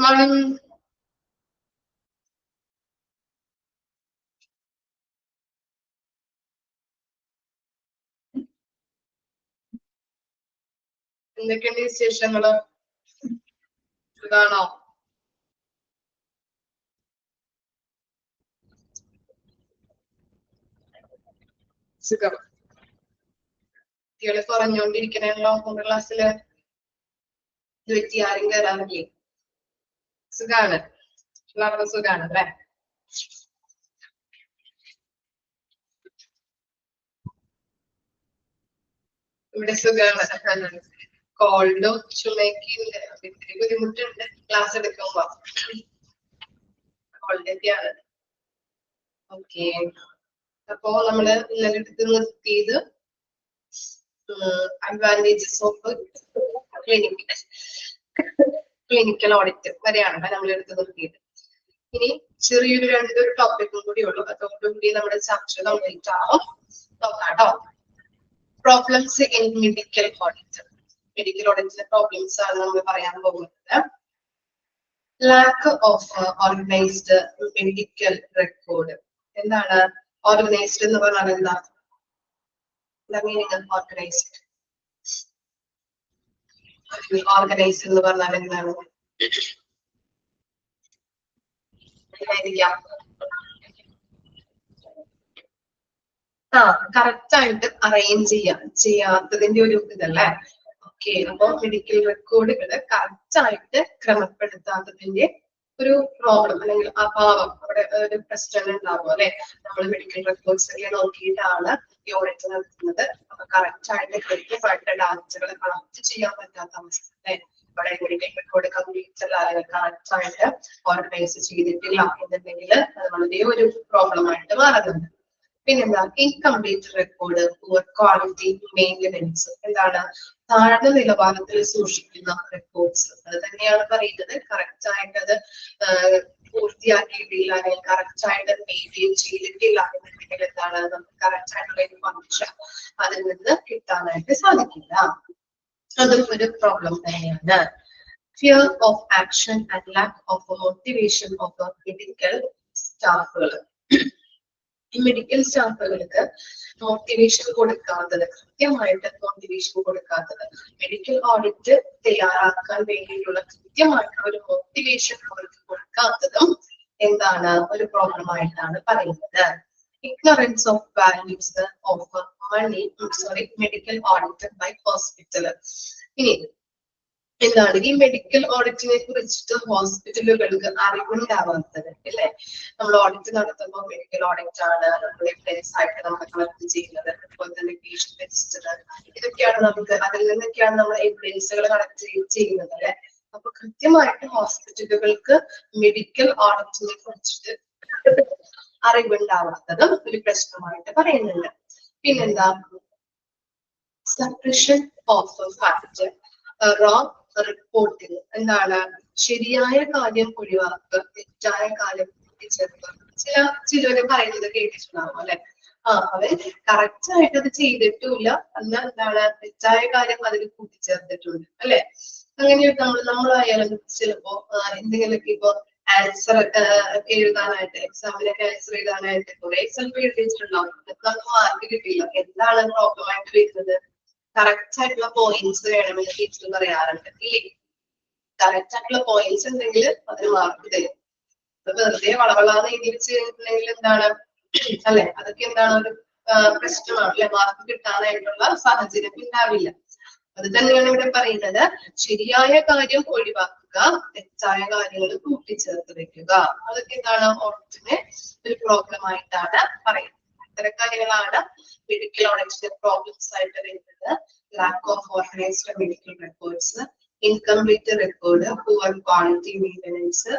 Morning. എന്തൊക്കെയുണ്ട് വിശേഷങ്ങള്? സുഖാണോ? സുഖം. കുട്ടികള് കുറഞ്ഞോണ്ടിരിക്കണല്ലോ നമ്മുടെ ക്ലാസ്സില്. ഇത് പറ്റി ആരും കയറാറില്ലേ? സുഖാണ്. എല്ലാവർക്കും സുഖാണ് അല്ലേ? ഇവിടെ സുഖാണ്. കോൾഡും ചുമയൊക്കെയുണ്ട്. ഇത്തിരി ബുദ്ധിമുട്ടുണ്ട് ക്ലാസ് എടുക്കുമ്പോ. കോൾഡൊക്കെയാണ്. ഓക്കെ. അപ്പോ നമ്മള് ഇന്നലെ എടുത്ത് നിർത്തിയത് അഡ്വാൻറ്റേജസ് ഓഫ് ക്ലിനിക്കൽ ഓഡിറ്റ് വരെയാണ് നമ്മൾ എടുത്ത് നിർത്തിയത്. ഇനി ചെറിയൊരു രണ്ട് ടോപ്പിക്കും കൂടി ഉള്ളൂ. അതോടുകൂടി നമ്മുടെ ചർച്ച കംപ്ലീറ്റ് ആവും. നോക്കാട്ടോ. Problems in medical audit. Medical ഓഡിറ്റിലെ പ്രോബ്ലംസ് ആണ് നമ്മൾ പറയാൻ പോകുന്നത്. Lack of organised medical record. എന്താണ് ഓർഗനൈസ്ഡ് എന്ന് പറഞ്ഞാൽ? എന്താ മീനിങ് ഓർഗനൈസ്ഡ്? ഓർഗനൈസ്ഡ് എന്ന് പറഞ്ഞാൽ എന്താണ്? കറക്റ്റ് ആയിട്ട് അറേഞ്ച് ചെയ്യാത്തതിന്റെ ഒരു ഇതല്ലേ? ഓക്കെ. അപ്പൊ മെഡിക്കൽ റെക്കോർഡുകള് കറക്റ്റ് ആയിട്ട് ക്രമപ്പെടുത്താത്തതിന്റെ ഒരു പ്രോബ്ലം അല്ലെങ്കിൽ അഭാവം അവിടെ ഒരു പ്രശ്നം ഉണ്ടാവും അല്ലെ? നമ്മൾ മെഡിക്കൽ റെക്കോർഡ്സ് ഒക്കെ നോക്കിയിട്ടാണ് ഈ ഓഡിറ്റ് നടത്തുന്നത്. അപ്പൊ കറക്റ്റ് ആയിട്ട് കൃത്യമായിട്ട് ഡാറ്റകൾ കളക്ട് ചെയ്യാൻ പറ്റാത്ത അവസ്ഥ അല്ലെ? ഇവിടെ മെഡിക്കൽ റെക്കോർഡ് കംപ്ലീറ്റ് കറക്റ്റ് ആയിട്ട് ഓർഗനൈസ് ചെയ്തിട്ടില്ല എന്നുണ്ടെങ്കിൽ അത് വളരെ ഒരു പ്രോബ്ലം ആയിട്ട് മാറുന്നുണ്ട്. പിന്നെന്താ incomplete record, poor quality maintenance. എന്താണ് താഴ്ന്ന നിലവാരത്തിൽ സൂക്ഷിക്കുന്ന റെക്കോർഡ്സ്. അത് തന്നെയാണ് പറയുന്നത്. കറക്റ്റ് ആയിട്ട് അത് പൂർത്തിയാക്കിയിട്ടില്ല അല്ലെങ്കിൽ കറക്റ്റ് ആയിട്ട് മെയിൻറ്റെയിൻ ചെയ്തിട്ടില്ല എന്നുണ്ടെങ്കിൽ എന്താണ് നമുക്ക് കറക്റ്റ് ആയിട്ടുള്ള ഇൻഫർമേഷൻ അതിൽ നിന്ന് കിട്ടാനായിട്ട് സാധിക്കില്ല. അതും ഒരു പ്രോബ്ലം തന്നെയാണ്. Fear of action and lack of motivation of medical സ്റ്റാഫുകൾ. ഈ മെഡിക്കൽ സ്റ്റാഫുകൾക്ക് മോട്ടിവേഷൻ കൊടുക്കാത്തത്, കൃത്യമായിട്ട് മോട്ടിവേഷൻ കൊടുക്കാത്തത്, മെഡിക്കൽ ഓഡിറ്റ് തയ്യാറാക്കാൻ വേണ്ടിയിട്ടുള്ള കൃത്യമായിട്ടുള്ള ഒരു മോട്ടിവേഷൻ അവർക്ക് കൊടുക്കാത്തതും എന്താണ് ഒരു പ്രോബ്ലം ആയിട്ടാണ് പറയുന്നത്. Ignorance of values of medical audit by hospital. ഇനി എന്താണ് ഈ മെഡിക്കൽ ഓഡിറ്റിനെ കുറിച്ചിട്ട് ഹോസ്പിറ്റലുകൾക്ക് അറിവുണ്ടാവാത്തത് അല്ലെ? നമ്മൾ ഓഡിറ്റ് നടത്തുമ്പോൾ മെഡിക്കൽ ഓഡിറ്റ് ആണ് നമ്മൾ എവിഡൻസ് ആയിട്ട് നമ്മൾ കളക്ട് ചെയ്യുന്നത്. അതുപോലെ തന്നെ പേഷ്യന്റ് രജിസ്റ്റർ, ഇതൊക്കെയാണ് നമുക്ക് അതിൽ നിന്നൊക്കെയാണ് നമ്മൾ എവിഡൻസുകൾ കളക്ട് ചെയ്യുന്നത് അല്ലെ? അപ്പൊ കൃത്യമായിട്ട് ഹോസ്പിറ്റലുകൾക്ക് മെഡിക്കൽ ഓഡിറ്റിനെ കുറിച്ചിട്ട് അറിവുണ്ടാവാത്തതും ഒരു പ്രശ്നമായിട്ട് പറയുന്നുണ്ട്. പിന്നെന്താ suppression of fact, wrong reporting. എന്താണ് ശരിയായ കാര്യം ഒഴിവാക്കുക, തെറ്റായ കാര്യം കൂട്ടിച്ചേർക്കുക. ചിലര് പറയുന്നത് കേട്ടിട്ടുണ്ടാവും അല്ലെ? അവര് കറക്റ്റ് ആയിട്ട് അത് ചെയ്തിട്ടുമില്ല, എന്നാൽ എന്താണ് തെറ്റായ കാര്യം അതിൽ കൂട്ടിച്ചേർത്തിട്ടുണ്ട് അല്ലെ? അങ്ങനെ നമ്മളായാലും ചിലപ്പോ എന്തെങ്കിലുമൊക്കെ ഇപ്പൊ ആൻസർ എഴുതാനായിട്ട്, എക്സാമിനൊക്കെ ആൻസർ എഴുതാനായിട്ട് കുറെ ചിലപ്പോൾ എഴുതിയിട്ടുണ്ടാവും, നമുക്ക് മാർക്ക് കിട്ടിയില്ല. എന്താണ് പ്രോബ്ലം ആയിട്ട് വരുന്നത്? കറക്റ്റ് ആയിട്ടുള്ള പോയിന്റ്സ് വേണമെന്ന് ടീച്ചർ പറയാറുണ്ട് ഇല്ലേ? കറക്റ്റ് ആയിട്ടുള്ള പോയിന്റ്സ് ഉണ്ടെങ്കിൽ അതിന് മാർക്ക് തരും. വെറുതെ വളവളാന്ന് എഴുതി വെച്ചിട്ടുണ്ടെങ്കിൽ എന്താണ് അല്ലെ? അതൊക്കെ എന്താണ് ഒരു പ്രശ്നമാണ് അല്ലെ? മാർക്ക് കിട്ടാനായിട്ടുള്ള സാഹചര്യം ഉണ്ടാവില്ല. അത് തന്നെയാണ് ഇവിടെ പറയുന്നത്. ശരിയായ കാര്യം ഒഴിവാക്കുക, തെറ്റായ കാര്യങ്ങൾ കൂട്ടിച്ചേർത്ത് വെക്കുക. അതൊക്കെ എന്താണ് ഓഡിറ്റിന് ഒരു പ്രോബ്ലം ആയിട്ടാണ് പറയുന്നത്. ഇത്തരം കാര്യങ്ങളാണ് മെഡിക്കൽ ഓഡിറ്റിന്റെ പ്രോബ്ലംസ് ആയിട്ട് വരുന്നത്. Lakh of organised medical records, incomplete record, poor quality maintenance,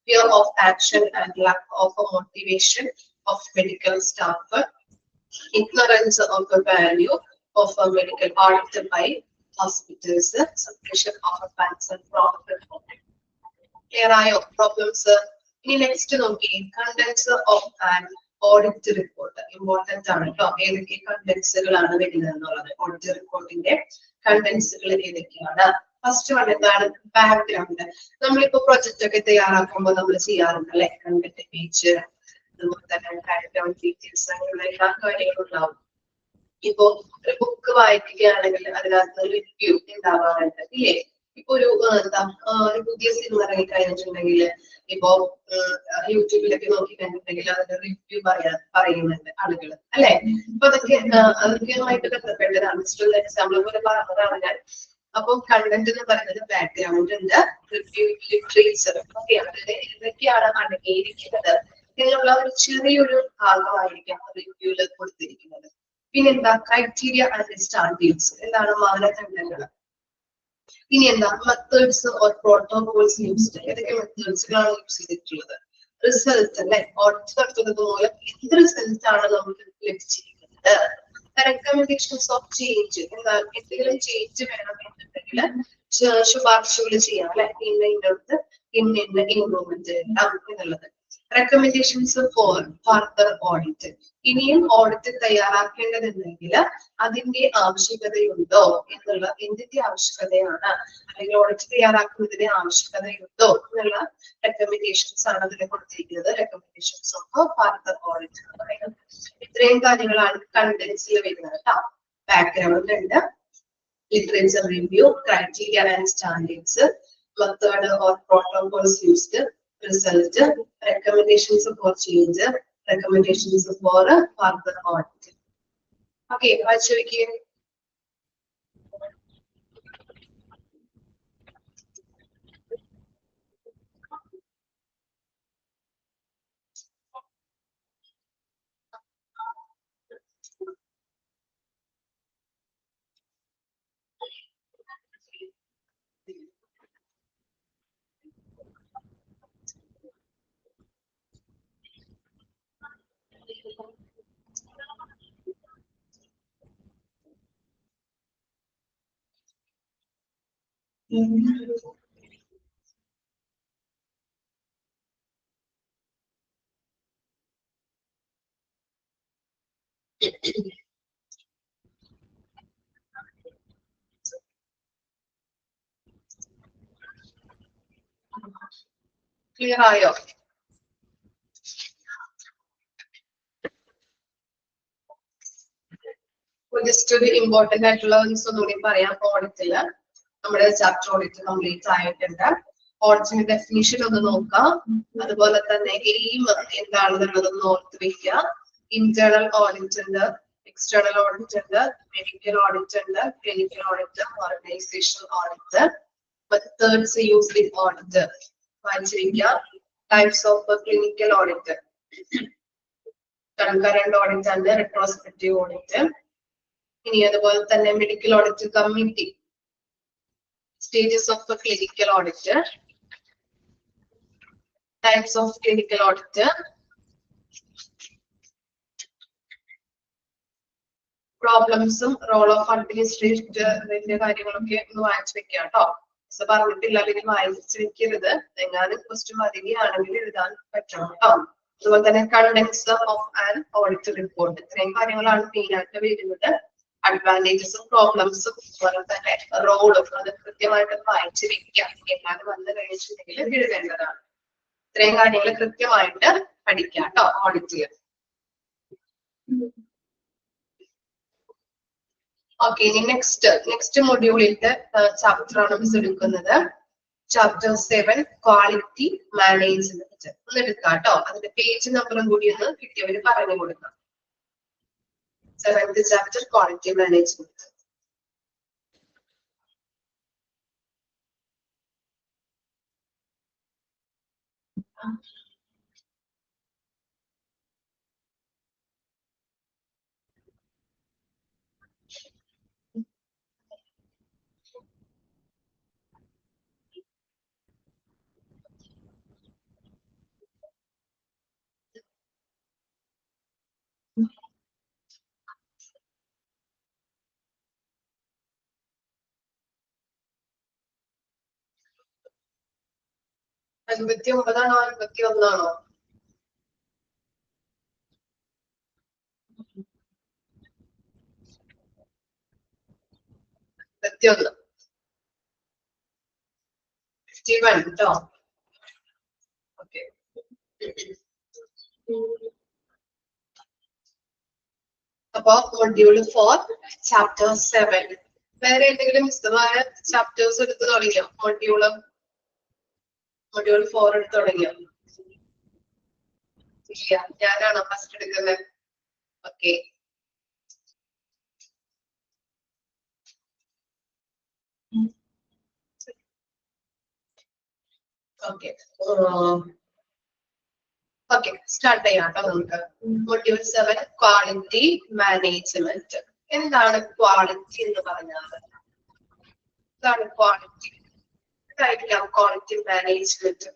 fear of action and lack of motivation of medical staff, ignorance of the value of a medical audit by hospitals, suppression of facts and wrong reporting. Clear ആയോ problems? ഇനി next നോക്കി contents of an audit report. Important ആണ് കേട്ടോ. ഏതൊക്കെ കണ്ടൻസുകളാണ് വരുന്നത് എന്നുള്ളത്, audit റിപ്പോർട്ടിന്റെ കണ്ടൻസുകൾ ഏതൊക്കെയാണ്? ഫസ്റ്റ് വൺ എന്താണ്? ബാക്ക്ഗ്രൗണ്ട്. നമ്മളിപ്പോ പ്രൊജക്ട് ഒക്കെ തയ്യാറാക്കുമ്പോൾ നമ്മൾ ചെയ്യാറുണ്ട് അല്ലെ? കണ്ടന്റ് പേജ്, അതുപോലെ തന്നെ ബാക്ക്ഗ്രൗണ്ട് ഡീറ്റെയിൽസ്, അങ്ങനെയുള്ള എല്ലാ കാര്യങ്ങളും ഉണ്ടാവും. ഇപ്പോ ഒരു ബുക്ക് വായിക്കുകയാണെങ്കിൽ അതിനകത്ത് റിവ്യൂ ഉണ്ടാവാറുണ്ട് ഇല്ലേ? ഇപ്പൊ ഒരു എന്താ ഒരു പുതിയ സിനിമ ഇറങ്ങി കഴിഞ്ഞിട്ടുണ്ടെങ്കിൽ ഇപ്പോ യൂട്യൂബിലൊക്കെ നോക്കി കഴിഞ്ഞിട്ടുണ്ടെങ്കിൽ അതിന്റെ റിവ്യൂ പറയുന്നുണ്ട് ആളുകൾ അല്ലെ? അപ്പൊ അതൊക്കെയുമായിട്ട് ബന്ധപ്പെട്ടതാണ്. എക്സാമ്പിൾ പോലെ പറഞ്ഞതാണ് ഞാൻ. അപ്പൊ കണ്ടന്റ് എന്ന് പറയുന്നത് ബാക്ക്ഗ്രൗണ്ട് ഉണ്ട്, റിവ്യൂ, ലിറ്ററേച്ചർ, ഓക്കെ, അതിൽ എന്തൊക്കെയാണ് അടങ്ങിയിരിക്കുന്നത് എന്നുള്ള ഒരു ചെറിയൊരു ഭാഗമായിരിക്കാം റിവ്യൂല് കൊടുത്തിരിക്കുന്നത്. പിന്നെന്താ? ക്രൈറ്റീരിയ ആൻഡ് സ്റ്റാൻഡേർഡ്സ്, എന്താണ് മാനദണ്ഡങ്ങൾ. ഇനി എന്താ? മെത്തേഡ്സ് ഓർ പ്രോട്ടോകോൾസ് യൂസ്ഡ്, ഏതൊക്കെ മെത്തേഡ്സുകളാണ് യൂസ് ചെയ്തിട്ടുള്ളത്. റിസൾട്ട് അല്ലെ? ഓഡിറ്റ് നടത്തുന്നത് മൂലം എന്ത് റിസൾട്ട് ആണ് നമുക്ക് ലഭിച്ചിരിക്കുന്നത്. റെക്കമെൻഡേഷൻസ് ഓഫ് ചേഞ്ച്, എന്നാൽ എന്തെങ്കിലും ചേഞ്ച് വേണമെന്നുണ്ടെങ്കിൽ ശുപാർശകൾ ചെയ്യാം അല്ലെ? ഇന്നത്തെ ഇന്ന ഇംപ്രൂവ്മെന്റ് എന്നുള്ളത്. റെക്കമെൻഡേഷൻസ് ഫോർ ഫർദർ ഓഡിറ്റ്, ഇനിയും ഓഡിറ്റ് തയ്യാറാക്കേണ്ടതുണ്ടെങ്കിൽ അതിന്റെ ആവശ്യകതയുണ്ടോ എന്നുള്ള, എന്തിന്റെ ആവശ്യകതയാണ്, അല്ലെങ്കിൽ ഓഡിറ്റ് തയ്യാറാക്കുന്നതിന്റെ ആവശ്യകതയുണ്ടോ എന്നുള്ള റെക്കമെൻഡേഷൻസ് ആണ് അതിൽ കൊടുത്തിരിക്കുന്നത്. റെക്കമെൻഡേഷൻസ് ഓഫ് ഫർദർ ഓഡിറ്റ് എന്ന് പറയുന്നത്. ഇത്രയും കാര്യങ്ങളാണ് കണ്ടന്റ്സിൽ വരുന്നത് കേട്ടോ. ബാക്ക്ഗ്രൗണ്ട് ഉണ്ട്, literature review, criteria and standards, method or protocols used, result, recommendations for change, recommendations for further audit. Okay, വായിച്ചു വെക്കേ. ക്ലിയർ ആയോ? ജസ്റ്റ് ഒരു ഇമ്പോർട്ടന്റ് ആയിട്ടുള്ള ഒന്നുകൂടി പറയാം. ഓഡിറ്റില് നമ്മുടെ ചാപ്റ്റർ ഓഡിറ്റ് കംപ്ലീറ്റ് ആയിട്ടുണ്ട്. ഓഡിറ്റിന്റെ ഡെഫിനിഷൻ ഒന്ന് നോക്കാം. അതുപോലെ തന്നെ എയിം എന്താണെന്നുള്ളതൊന്ന് ഓർത്ത് വെക്കുക. ഇന്റേണൽ ഓഡിറ്റ് ഉണ്ട്, എക്സ്റ്റേണൽ ഓഡിറ്റ് ഉണ്ട്, മെഡിക്കൽ ഓഡിറ്റ് ഉണ്ട്, clinical audit, organisation audit, methods used in audit വായിച്ചിരിക്കുക. Types of clinical audit, concurrent audit and retrospective audit. ഇനി അതുപോലെ തന്നെ medical audit committee, stages of clinical audit, types of clinical audit, പ്രോബ്ലംസും role of administrative കാര്യങ്ങളൊക്കെ ഒന്ന് വായിച്ചു വെക്കുക കേട്ടോ. പറഞ്ഞിട്ടില്ല, അല്ലെങ്കിൽ വായിച്ചു വെക്കരുത്. എങ്ങാനും ക്വസ്റ്റ്യൻ വരികയാണെങ്കിൽ എഴുതാൻ പറ്റണം കേട്ടോ. അതുപോലെ തന്നെ contents of an audit report, ഇത്രയും കാര്യങ്ങളാണ് മെയിൻ ആയിട്ട് വരുന്നത്. അഡ്വാൻറ്റേജസും പ്രോബ്ലംസും അതുപോലെ തന്നെ റോളും അത് കൃത്യമായിട്ട് വായിച്ചു വെക്കാം. എങ്ങാനും വന്നു കഴിഞ്ഞിട്ടുണ്ടെങ്കിൽ എഴുതേണ്ടതാണ്. ഇത്രയും കാര്യങ്ങൾ കൃത്യമായിട്ട് പഠിക്കാം കേട്ടോ ഓഡിറ്റ് ചെയ്യാൻ. ഓക്കെ, ഇനി നെക്സ്റ്റ് മൊഡ്യൂളിന്റെ ചാപ്റ്റർ ആണ് മിസ് എടുക്കുന്നത്. Chapter 7 quality management. ഒന്ന് എടുക്കാം കേട്ടോ. അതിന്റെ പേജ് നമ്പറും കൂടി ഒന്ന് കിട്ടിയവര് പറഞ്ഞു കൊടുക്കാം. 7th chapter quality management. അൻപത്തി ഒമ്പതാണോ 51ആണോ? 51. 61 കേട്ടോ. ഓക്കെ, അപ്പൊ മൊഡ്യൂൾ 4 ചാപ്റ്റർ 7. വേറെ എന്തെങ്കിലും വിശദമായ ചാപ്റ്റേഴ്സ് എടുത്ത് തുടങ്ങിയോ? മൊഡ്യൂൾ 4 എടുത്ത് തുടങ്ങിയോ? ഇല്ല, ഞാനാണോ ഫസ്റ്റ് എടുക്കുന്നത്? ഓക്കെ, ഓക്കെ ഓക്കെ, സ്റ്റാർട്ട് ചെയ്യാം കേട്ടോ നമുക്ക്. Module 7 quality management. എന്താണ് ക്വാളിറ്റി എന്ന് പറഞ്ഞാൽ? എന്താണ് ക്വാളിറ്റി? എന്തായിരിക്കാം ക്വാളിറ്റി മാനേജ്മെന്റ്?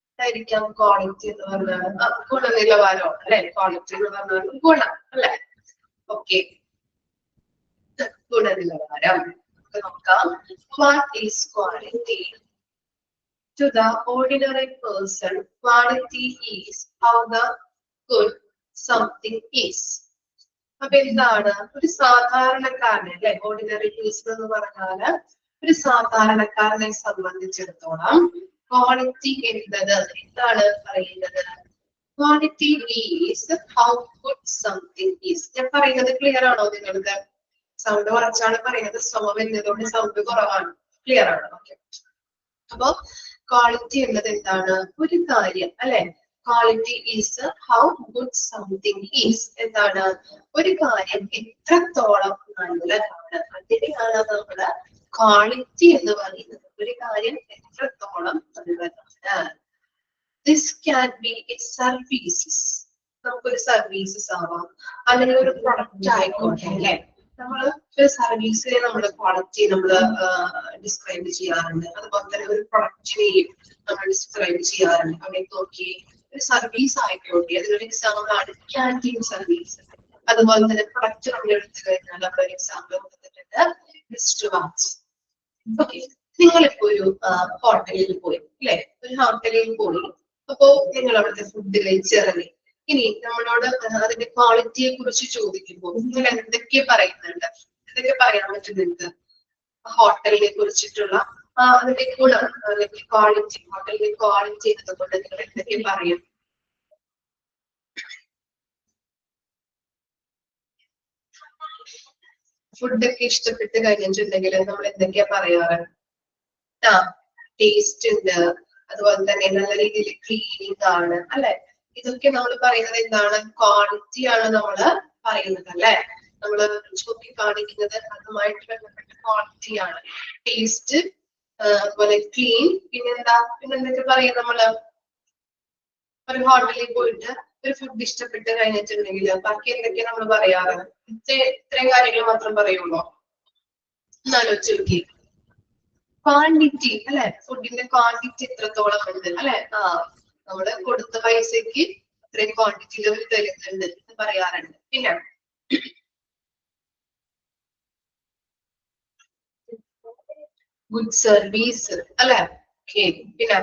എന്തായിരിക്കാം ക്വാളിറ്റി എന്ന് പറഞ്ഞാൽ? ഗുണനിലവാരം അല്ലെ? ക്വാളിറ്റി എന്ന് പറഞ്ഞാൽ ഗുണം അല്ലെ? ഓക്കെ, ഗുണനിലവാരം നോക്കാം. What is quality? To the ordinary person, quality is how the good something is. അപ്പൊ എന്താണ് ഒരു സാധാരണക്കാരനെ അല്ലെ? ഓർഡിനറി പേഴ്സൺ എന്ന് പറഞ്ഞാല് ഒരു സാധാരണക്കാരനെ സംബന്ധിച്ചിടത്തോളം ക്വാളിറ്റി എന്നത് എന്താണ് പറയുന്നത്? Quality is how good something is. ഞാൻ പറയുന്നത് ക്ലിയർ ആണോ നിങ്ങൾക്ക്? സൗണ്ട് കുറച്ചാണ് പറയുന്നത്, ശ്രമം എന്നതുകൊണ്ട് സൗണ്ട് കുറവാണ്. ക്ലിയർ ആണ്? ഓക്കെ, അപ്പൊ ക്വാളിറ്റി എന്നത് എന്താണ്? ഒരു കാര്യം അല്ലെ? Quality is how good something is. എന്താണ് ഒരു കാര്യം എത്രത്തോളം നല്ലതാണ്, അതിനെയാണ് നമ്മള് ക്വാളിറ്റി എന്ന് പറയുന്നത്. ഒരു കാര്യം എത്രത്തോളം നല്ലതാണ്. This can be it services. നമുക്കൊരു സർവീസസ് ആവാം, അല്ലെങ്കിൽ ഒരു പ്രൊഡക്റ്റ് ആയിക്കോട്ടെ അല്ലെ? നമ്മള് ഒരു സർവീസിനെ നമ്മള് ക്വാളിറ്റി നമ്മള് ഡിസ്ക്രൈബ് ചെയ്യാറുണ്ട്. അതുപോലെ തന്നെ ഒരു പ്രൊഡക്റ്റിനെയും നമ്മൾ ഡിസ്ക്രൈബ് ചെയ്യാറുണ്ട്. അവിടെ നോക്കി ഒരു സർവീസ് ആയിക്കോട്ടെ, അതിനൊരു എക്സാമ്പിൾ ആണ് ക്യാൻറ്റീൻ സർവീസ്. അതുപോലെ തന്നെ പ്രൊഡക്റ്റ് നമ്മൾ എടുത്തു കഴിഞ്ഞാൽ നമ്മുടെ ഒരു എക്സാമ്പിൾ കൊടുത്തിട്ടുണ്ട് റിസ്റ്റ് വാച്ച്. ഓക്കെ, നിങ്ങളിപ്പോ ഒരു ഹോട്ടലിൽ പോയി അല്ലെ? ഒരു ഹോട്ടലിൽ പോയി, അപ്പോ നിങ്ങൾ അവിടുത്തെ ഫുഡ് കഴിച്ചിറങ്ങി. ഇനി നമ്മളോട് അതിന്റെ ക്വാളിറ്റിയെ കുറിച്ച് ചോദിക്കുമ്പോൾ നിങ്ങൾ എന്തൊക്കെ പറയുന്നുണ്ട്? എന്തൊക്കെ പറയാൻ പറ്റും നിങ്ങൾക്ക് ഹോട്ടലിനെ കുറിച്ചിട്ടുള്ള അതിന്റെ ഗുണം അല്ലെങ്കിൽ ക്വാളിറ്റി? ഹോട്ടലിന്റെ ക്വാളിറ്റി എന്നതുകൊണ്ട് നിങ്ങൾ എന്തൊക്കെ പറയും? ഫുഡൊക്കെ ഇഷ്ടപ്പെട്ട് കഴിഞ്ഞിട്ടുണ്ടെങ്കിൽ നമ്മൾ എന്തൊക്കെയാ പറയാറ്? ടേസ്റ്റ് ഉണ്ട്, അതുപോലെ തന്നെ നല്ല രീതിയിൽ ക്ലീനിങ് ആണ് അല്ലെ? ഇതൊക്കെ നമ്മൾ പറയുന്നത് എന്താണ്? ക്വാളിറ്റി ആണ് നമ്മള് പറയുന്നത് അല്ലെ? നമ്മള് ചൂണ്ടി കാണിക്കുന്നത് അതുമായിട്ട് ബന്ധപ്പെട്ട ക്വാളിറ്റി ആണ്. ടേസ്റ്റ്, അതുപോലെ ക്ലീൻ, പിന്നെന്തൊക്കെ പറയാം നമ്മള്? ഒരു ഹോട്ടലിൽ പോയിട്ട് ഒരു ഫുഡ് ഇഷ്ടപ്പെട്ട് കഴിഞ്ഞിട്ടുണ്ടെങ്കിൽ ബാക്കി എന്തൊക്കെയാ നമ്മൾ പറയാറ്? ഇത്രയും കാര്യങ്ങൾ മാത്രം പറയുള്ളൂ? എന്നാലോചിച്ച് നോക്കി. ക്വാണ്ടിറ്റി അല്ലെ? ഫുഡിന്റെ ക്വാണ്ടിറ്റി എത്രത്തോളം ഉണ്ട് അല്ലെ? നമ്മള് കൊടുത്ത പൈസക്ക് അത്രയും ക്വാണ്ടിറ്റിയിൽ അവർ തരുന്നുണ്ട് എന്ന് പറയാറുണ്ട്. പിന്നെ ഗുഡ് സർവീസ് അല്ലെ? ഓക്കെ, പിന്നെ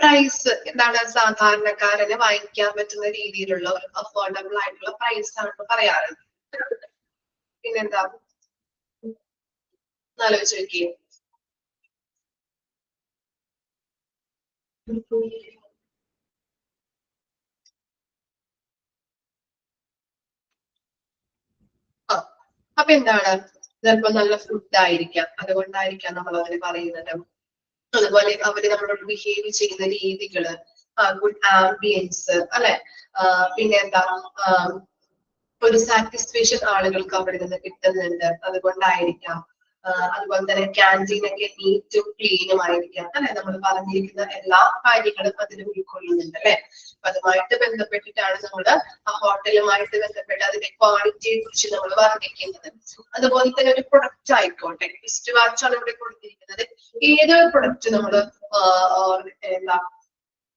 പ്രൈസ്. എന്താണ്? സാധാരണക്കാരന് വാങ്ങിക്കാൻ പറ്റുന്ന രീതിയിലുള്ള ഒരു അഫോർഡബിൾ ആയിട്ടുള്ള പ്രൈസ് ആണ് പറയാറ്. പിന്നെന്താ? ആലോചിച്ച് നോക്കിയേ. അപ്പൊ എന്താണ്? ചിലപ്പോ നല്ല ഫുഡ് ആയിരിക്കാം, അതുകൊണ്ടായിരിക്കാം നമ്മൾ അതിന് പറയുന്നത്. അതുപോലെ അവര് നമ്മളോട് ബിഹേവ് ചെയ്യുന്ന രീതികള്, ഗുഡ് ആംബിയൻസ് അല്ലെ? പിന്നെ എന്താ? ഒരു സാറ്റിസ്ഫാക്ഷൻ ആളുകൾക്ക് അവിടെ നിന്ന് കിട്ടുന്നുണ്ട്, അതുകൊണ്ടായിരിക്കാം. അതുപോലെ തന്നെ ക്യാൻറ്റീനൊക്കെ നീറ്റും ക്ലീനും ആയിരിക്കാം അല്ലെ? നമ്മൾ പറഞ്ഞിരിക്കുന്ന എല്ലാ കാര്യങ്ങളും അതിൽ ഉൾക്കൊള്ളുന്നുണ്ട് അല്ലെ? അതുമായിട്ട് ബന്ധപ്പെട്ടിട്ടാണ് നമ്മള് ആ ഹോട്ടലുമായിട്ട് ബന്ധപ്പെട്ട് അതിന്റെ ക്വാളിറ്റിയെ കുറിച്ച് നമ്മൾ വർണ്ണിക്കുന്നത്. അതുപോലെ തന്നെ ഒരു പ്രൊഡക്റ്റ് ആയിക്കോട്ടെ, റിസ്റ്റ് വാച്ചാണ് ഇവിടെ കൊടുത്തിരിക്കുന്നത്. ഏതൊരു പ്രൊഡക്റ്റ് നമ്മള് എന്താ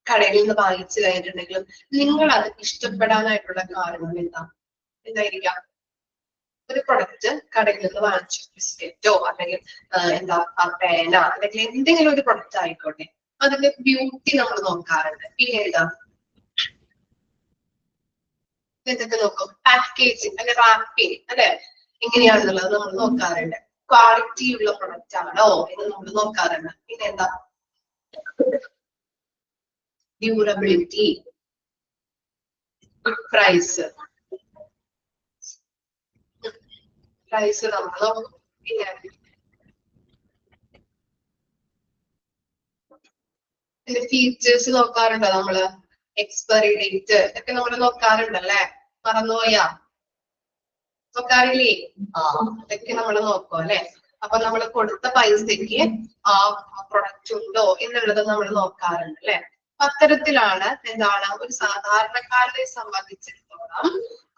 കടയിൽ നിന്ന് വാങ്ങിച്ചു കഴിഞ്ഞിട്ടുണ്ടെങ്കിലും നിങ്ങൾ അത് ഇഷ്ടപ്പെടാനായിട്ടുള്ള കാരണം എന്തായിരിക്കാം? ഒരു പ്രൊഡക്റ്റ് കടയിൽ നിന്ന് വാങ്ങിച്ചു, ബിസ്ക്കറ്റോ അല്ലെങ്കിൽ എന്താ പേന അല്ലെങ്കിൽ എന്തെങ്കിലും ഒരു പ്രൊഡക്റ്റ് ആയിക്കോട്ടെ, അതിന്റെ ബ്യൂട്ടി നമ്മൾ നോക്കാറുണ്ട്. പിന്നെ ഏതാ എന്തൊക്കെ നോക്കും? പാക്കേജിങ് അല്ലെ, റാപ്പിംഗ് അല്ലെ, എങ്ങനെയാണെന്നുള്ളത് നമ്മൾ നോക്കാറുണ്ട്. ക്വാളിറ്റി ഉള്ള പ്രൊഡക്റ്റ് ആണോ എന്ന് നമ്മൾ നോക്കാറുണ്ട്. പിന്നെ എന്താ ഡ്യൂറബിലിറ്റി, പ്രൈസ് നമ്മൾ നോക്കും. പിന്നെ ഇതിന്റെ ഫീച്ചേഴ്സ് നോക്കാറുണ്ടോ നമ്മള്? എക്സ്പയറി ഡേറ്റ് ഒക്കെ നമ്മൾ നോക്കാറുണ്ടല്ലേ? മറന്നുപോയാ? നോക്കാറില്ലേ? അതൊക്കെ നമ്മൾ നോക്കും അല്ലെ. അപ്പൊ നമ്മൾ കൊടുത്ത പൈസക്ക് ആ പ്രൊഡക്റ്റ് ഉണ്ടോ എന്നുള്ളത് നമ്മൾ നോക്കാറുണ്ട് അല്ലെ. അത്തരത്തിലാണ് എന്താണ് ഒരു സാധാരണക്കാരനെ സംബന്ധിച്ചിടത്തോളം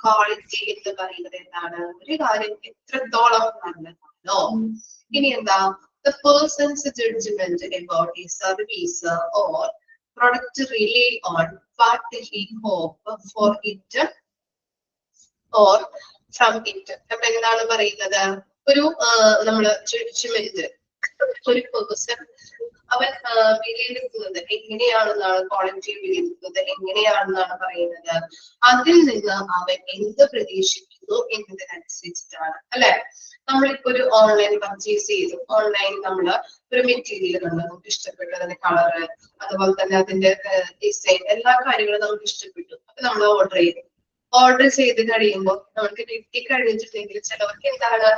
ക്വാളിറ്റി എന്ന് പറയുന്നത് എന്താണ്? ഒരു കാര്യം എത്രത്തോളം നല്ലതാണോ. ഇനി എന്താ? The person's judgment about a service or product rely on what he hope for it or from it. അപ്പൊ എന്താണ് പറയുന്നത്? ഒരു നമ്മള് ജഡ്ജ്മെന്റ്, ഒരു പേഴ്സൺ അവൻ വിലയിരുത്തുന്നത് എങ്ങനെയാണെന്നാണ്, ക്വാളിറ്റി വിലയിരുത്തുന്നത് എങ്ങനെയാണെന്നാണ് പറയുന്നത്, അതിൽ നിന്ന് അവൻ എന്ത് പ്രതീക്ഷിക്കുന്നു എന്നതിനനുസരിച്ചിട്ടാണ് അല്ലെ. നമ്മളിപ്പോ ഒരു ഓൺലൈൻ പർച്ചേസ് ചെയ്തു, ഓൺലൈൻ നമ്മള് ഒരു മെറ്റീരിയൽ കണ്ടു, നമുക്ക് ഇഷ്ടപ്പെട്ടു, അതിന്റെ കളറ് അതുപോലെ തന്നെ അതിന്റെ ഡിസൈൻ എല്ലാ കാര്യങ്ങളും നമുക്ക് ഇഷ്ടപ്പെട്ടു. അപ്പൊ നമ്മൾ ഓർഡർ ചെയ്ത് കഴിയുമ്പോൾ നമുക്ക് കിട്ടിക്കഴിഞ്ഞിട്ടുണ്ടെങ്കിൽ ചിലവർക്ക് എന്താണ്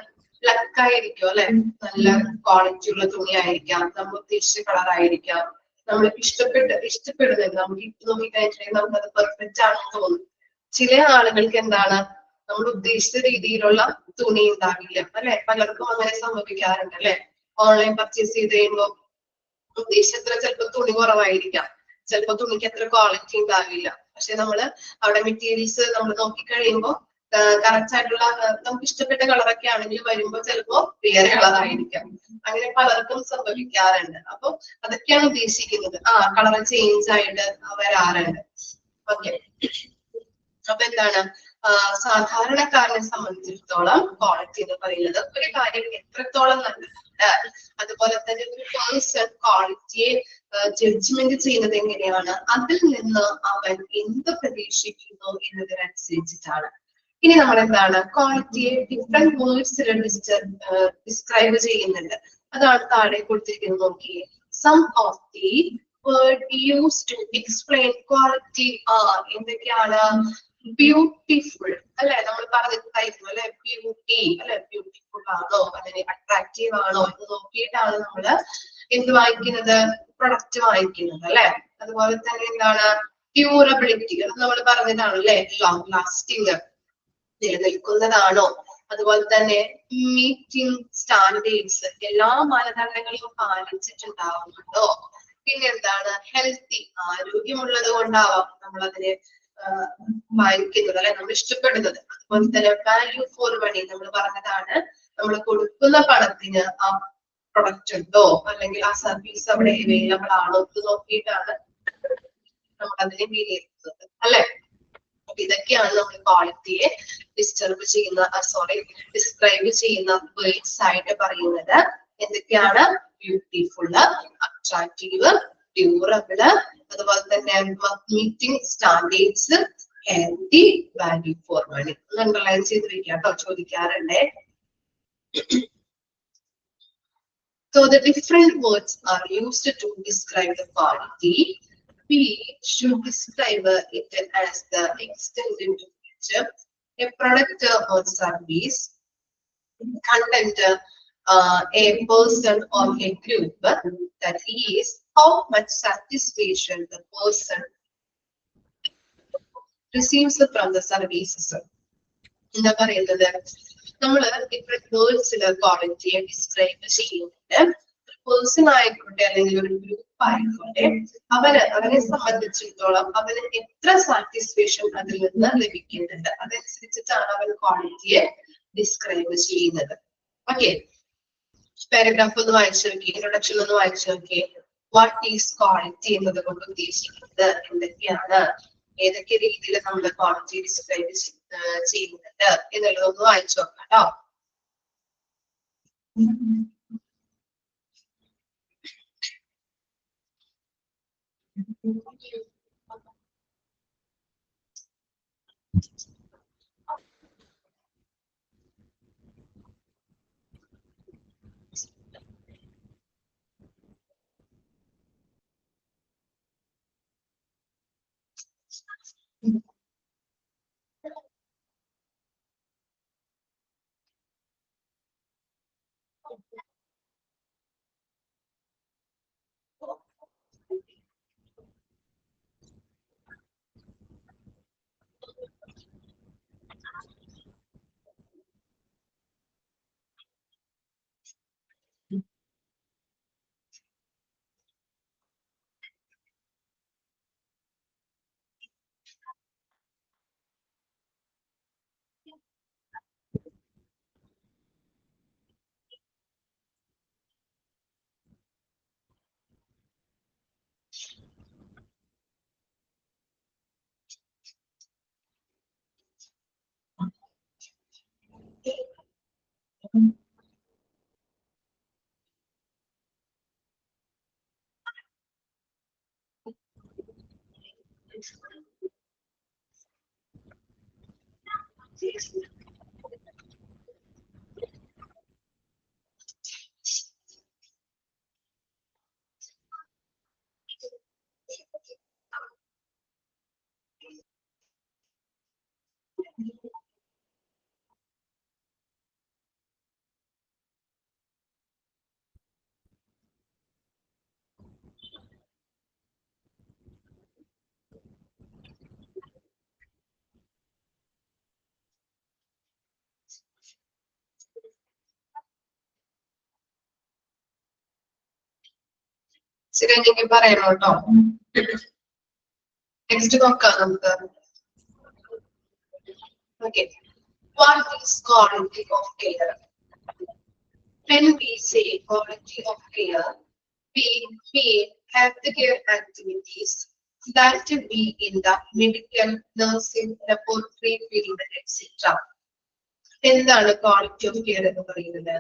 ലക്കായിരിക്കും അല്ലെ. നല്ല ക്വാളിറ്റി ഉള്ള തുണി ആയിരിക്കാം, നമ്മൾ ഉദ്ദേശിച്ച കളർ ആയിരിക്കാം, നമ്മൾ ഇഷ്ടപ്പെടുന്നത് നമുക്ക് ഇട്ട് നോക്കിക്കഴിഞ്ഞിട്ടുണ്ടെങ്കിൽ നമുക്ക് അത് പെർഫെക്റ്റ് ആണെന്ന് തോന്നും. ചില ആളുകൾക്ക് എന്താണ് നമ്മൾ ഉദ്ദേശിച്ച രീതിയിലുള്ള തുണി ഉണ്ടാവില്ല അല്ലെ. പലർക്കും അങ്ങനെ സംഭവിക്കാറുണ്ട് അല്ലെ. ഓൺലൈൻ പർച്ചേസ് ചെയ്ത് കഴിയുമ്പോൾ ഉദ്ദേശിച്ചത്ര ചിലപ്പോൾ തുണി കുറവായിരിക്കാം, ചിലപ്പോൾ തുണിക്ക് അത്ര ക്വാളിറ്റി ഉണ്ടാവില്ല. പക്ഷെ നമ്മള് അവിടെ മെറ്റീരിയൽസ് നമ്മൾ നോക്കിക്കഴിയുമ്പോൾ കറക്റ്റ് ആയിട്ടുള്ള നമുക്ക് ഇഷ്ടപ്പെട്ട കളറൊക്കെ ആണെങ്കിൽ വരുമ്പോൾ ചിലപ്പോ വേറെ കളറായിരിക്കാം. അങ്ങനെ പലർക്കും സംഭവിക്കാറുണ്ട്. അപ്പൊ അതൊക്കെയാണ് ഉദ്ദേശിക്കുന്നത്. കളർ ചേഞ്ച് ആയിട്ട് വരാറുണ്ട്. ഓക്കെ. അപ്പൊ എന്താണ് സാധാരണക്കാരനെ സംബന്ധിച്ചിടത്തോളം ക്വാളിറ്റി എന്ന് പറയുന്നത് ഒരു കാര്യം എത്രത്തോളം നല്ലതാണ്, അതുപോലെ തന്നെ ഒരു പേഴ്സൺ ക്വാളിറ്റിയെ ജഡ്ജ്മെന്റ് ചെയ്യുന്നത് എങ്ങനെയാണ്, അതിൽ നിന്ന് അവൻ എന്ത് പ്രതീക്ഷിക്കുന്നു എന്നതിനനുസരിച്ചിട്ടാണ്. ഇനി നമ്മൾ എന്താണ് ക്വാളിറ്റിയെ ഡിഫറെന്റ് വേർഡ്സിൽ ഡിസ്ക്രൈബ് ചെയ്യുന്നുണ്ട്. അതാണ് താഴെ കൊടുത്തിരിക്കുന്നത്. നോക്കിയേ. Some of the word used to explain quality are എന്തൊക്കെയാണ്? ബ്യൂട്ടിഫുൾ അല്ലെ, നമ്മൾ പറഞ്ഞിട്ടായിരുന്നു അല്ലെ. ബ്യൂട്ടി അല്ലെ, ബ്യൂട്ടിഫുൾ ആണോ അല്ലെങ്കിൽ അട്രാക്റ്റീവ് ആണോ എന്ന് നോക്കിയിട്ടാണ് നമ്മള് എന്ത് വാങ്ങിക്കുന്നത്? പ്രൊഡക്റ്റ് വാങ്ങിക്കുന്നത് അല്ലെ. അതുപോലെ തന്നെ എന്താണ് ഡ്യൂറബിലിറ്റി, അത് നമ്മൾ പറഞ്ഞതാണ് അല്ലെ. ലോങ് ലാസ്റ്റിംഗ്, നിലനിൽക്കുന്നതാണോ. അതുപോലെ തന്നെ മീറ്റിംഗ് സ്റ്റാൻഡേർഡ്സ്, എല്ലാ മാനദണ്ഡങ്ങളും പാലിച്ചിട്ടുണ്ടാവുന്നുണ്ടോ. പിന്നെ എന്താണ് ഹെൽത്തി, ആരോഗ്യമുള്ളത് കൊണ്ടാവാം നമ്മൾ അതിനെ വാങ്ങിക്കുന്നത് അല്ലെ, നമ്മൾ ഇഷ്ടപ്പെടുന്നത്. അതുപോലെ തന്നെ വാല്യൂ ഫോർ മണി, നമ്മൾ പറഞ്ഞതാണ് നമ്മൾ കൊടുക്കുന്ന പണത്തിന് ആ പ്രൊഡക്റ്റ് ഉണ്ടോ അല്ലെങ്കിൽ ആ സർവീസ് അവിടെ അവൈലബിൾ ആണോ എന്ന് നോക്കിയിട്ടാണ് നമ്മൾ അതിനെ വിലയിരുത്തുന്നത് അല്ലെ. ഇതൊക്കെയാണ് നമ്മൾ ക്വാളിറ്റിയെ ഡിസ്ക്രൈബ് ചെയ്യുന്ന വേർഡ്സ് ആയിട്ട് പറയുന്നത്. എന്തൊക്കെയാണ്? ബ്യൂട്ടിഫുൾ, അട്രാക്റ്റീവ്, ഡ്യൂറബിള്, അതുപോലെ തന്നെ meeting standards, healthy, value for money. Underline ചെയ്ത് വെക്കാം കേട്ടോ, ചോദിക്കാറുണ്ടേ. So the different words are used to describe the quality. We should describe it as the extent into which a product or service content a person or a group, that is how much satisfaction the person receives from the services. എന്താ പറയുന്നത്? നമ്മള് different വേർഡ്സില് ക്വാളിറ്റിയെ describe ചെയ്യുന്നുണ്ട്. Person ആയിക്കോട്ടെ അല്ലെങ്കിൽ ഒരു group ആയിക്കോട്ടെ, അവനെ സംബന്ധിച്ചിടത്തോളം അവന് എത്ര സാറ്റിസ്ഫാക്ഷൻ അതിൽ നിന്ന് ലഭിക്കുന്നുണ്ട്, അതനുസരിച്ചിട്ടാണ് അവൻ ക്വാളിറ്റിയെ ഡിസ്ക്രൈബ് ചെയ്യുന്നത്. ഓക്കെ. പാരഗ്രാഫ് ഒന്ന് വായിച്ചു നോക്കി, ഇൻട്രൊഡക്ഷൻ ഒന്ന് വായിച്ചു നോക്കി. വാട്ട് ഈസ് ക്വാളിറ്റി എന്നത് കൊണ്ട് ഉദ്ദേശിക്കുന്നത് എന്തൊക്കെയാണ്, ഏതൊക്കെ രീതിയിൽ നമ്മൾ ക്വാളിറ്റി ഡിസ്ക്രൈബ് ചെയ്യുന്നത് ചെയ്യുന്നുണ്ട് എന്നുള്ളതൊന്ന് വായിച്ചു നോക്കാം കേട്ടോ. ശരി, പറയണോ കേട്ടോ. നെക്സ്റ്റ് നോക്കാം നമുക്ക്. Okay, what is quality of care? When we say quality of care, we mean healthcare activities that be in the medical, nursing, laboratory field, etc. എന്താണ് ക്വാളിറ്റി ഓഫ് കെയർ എന്ന് പറയുന്നത്?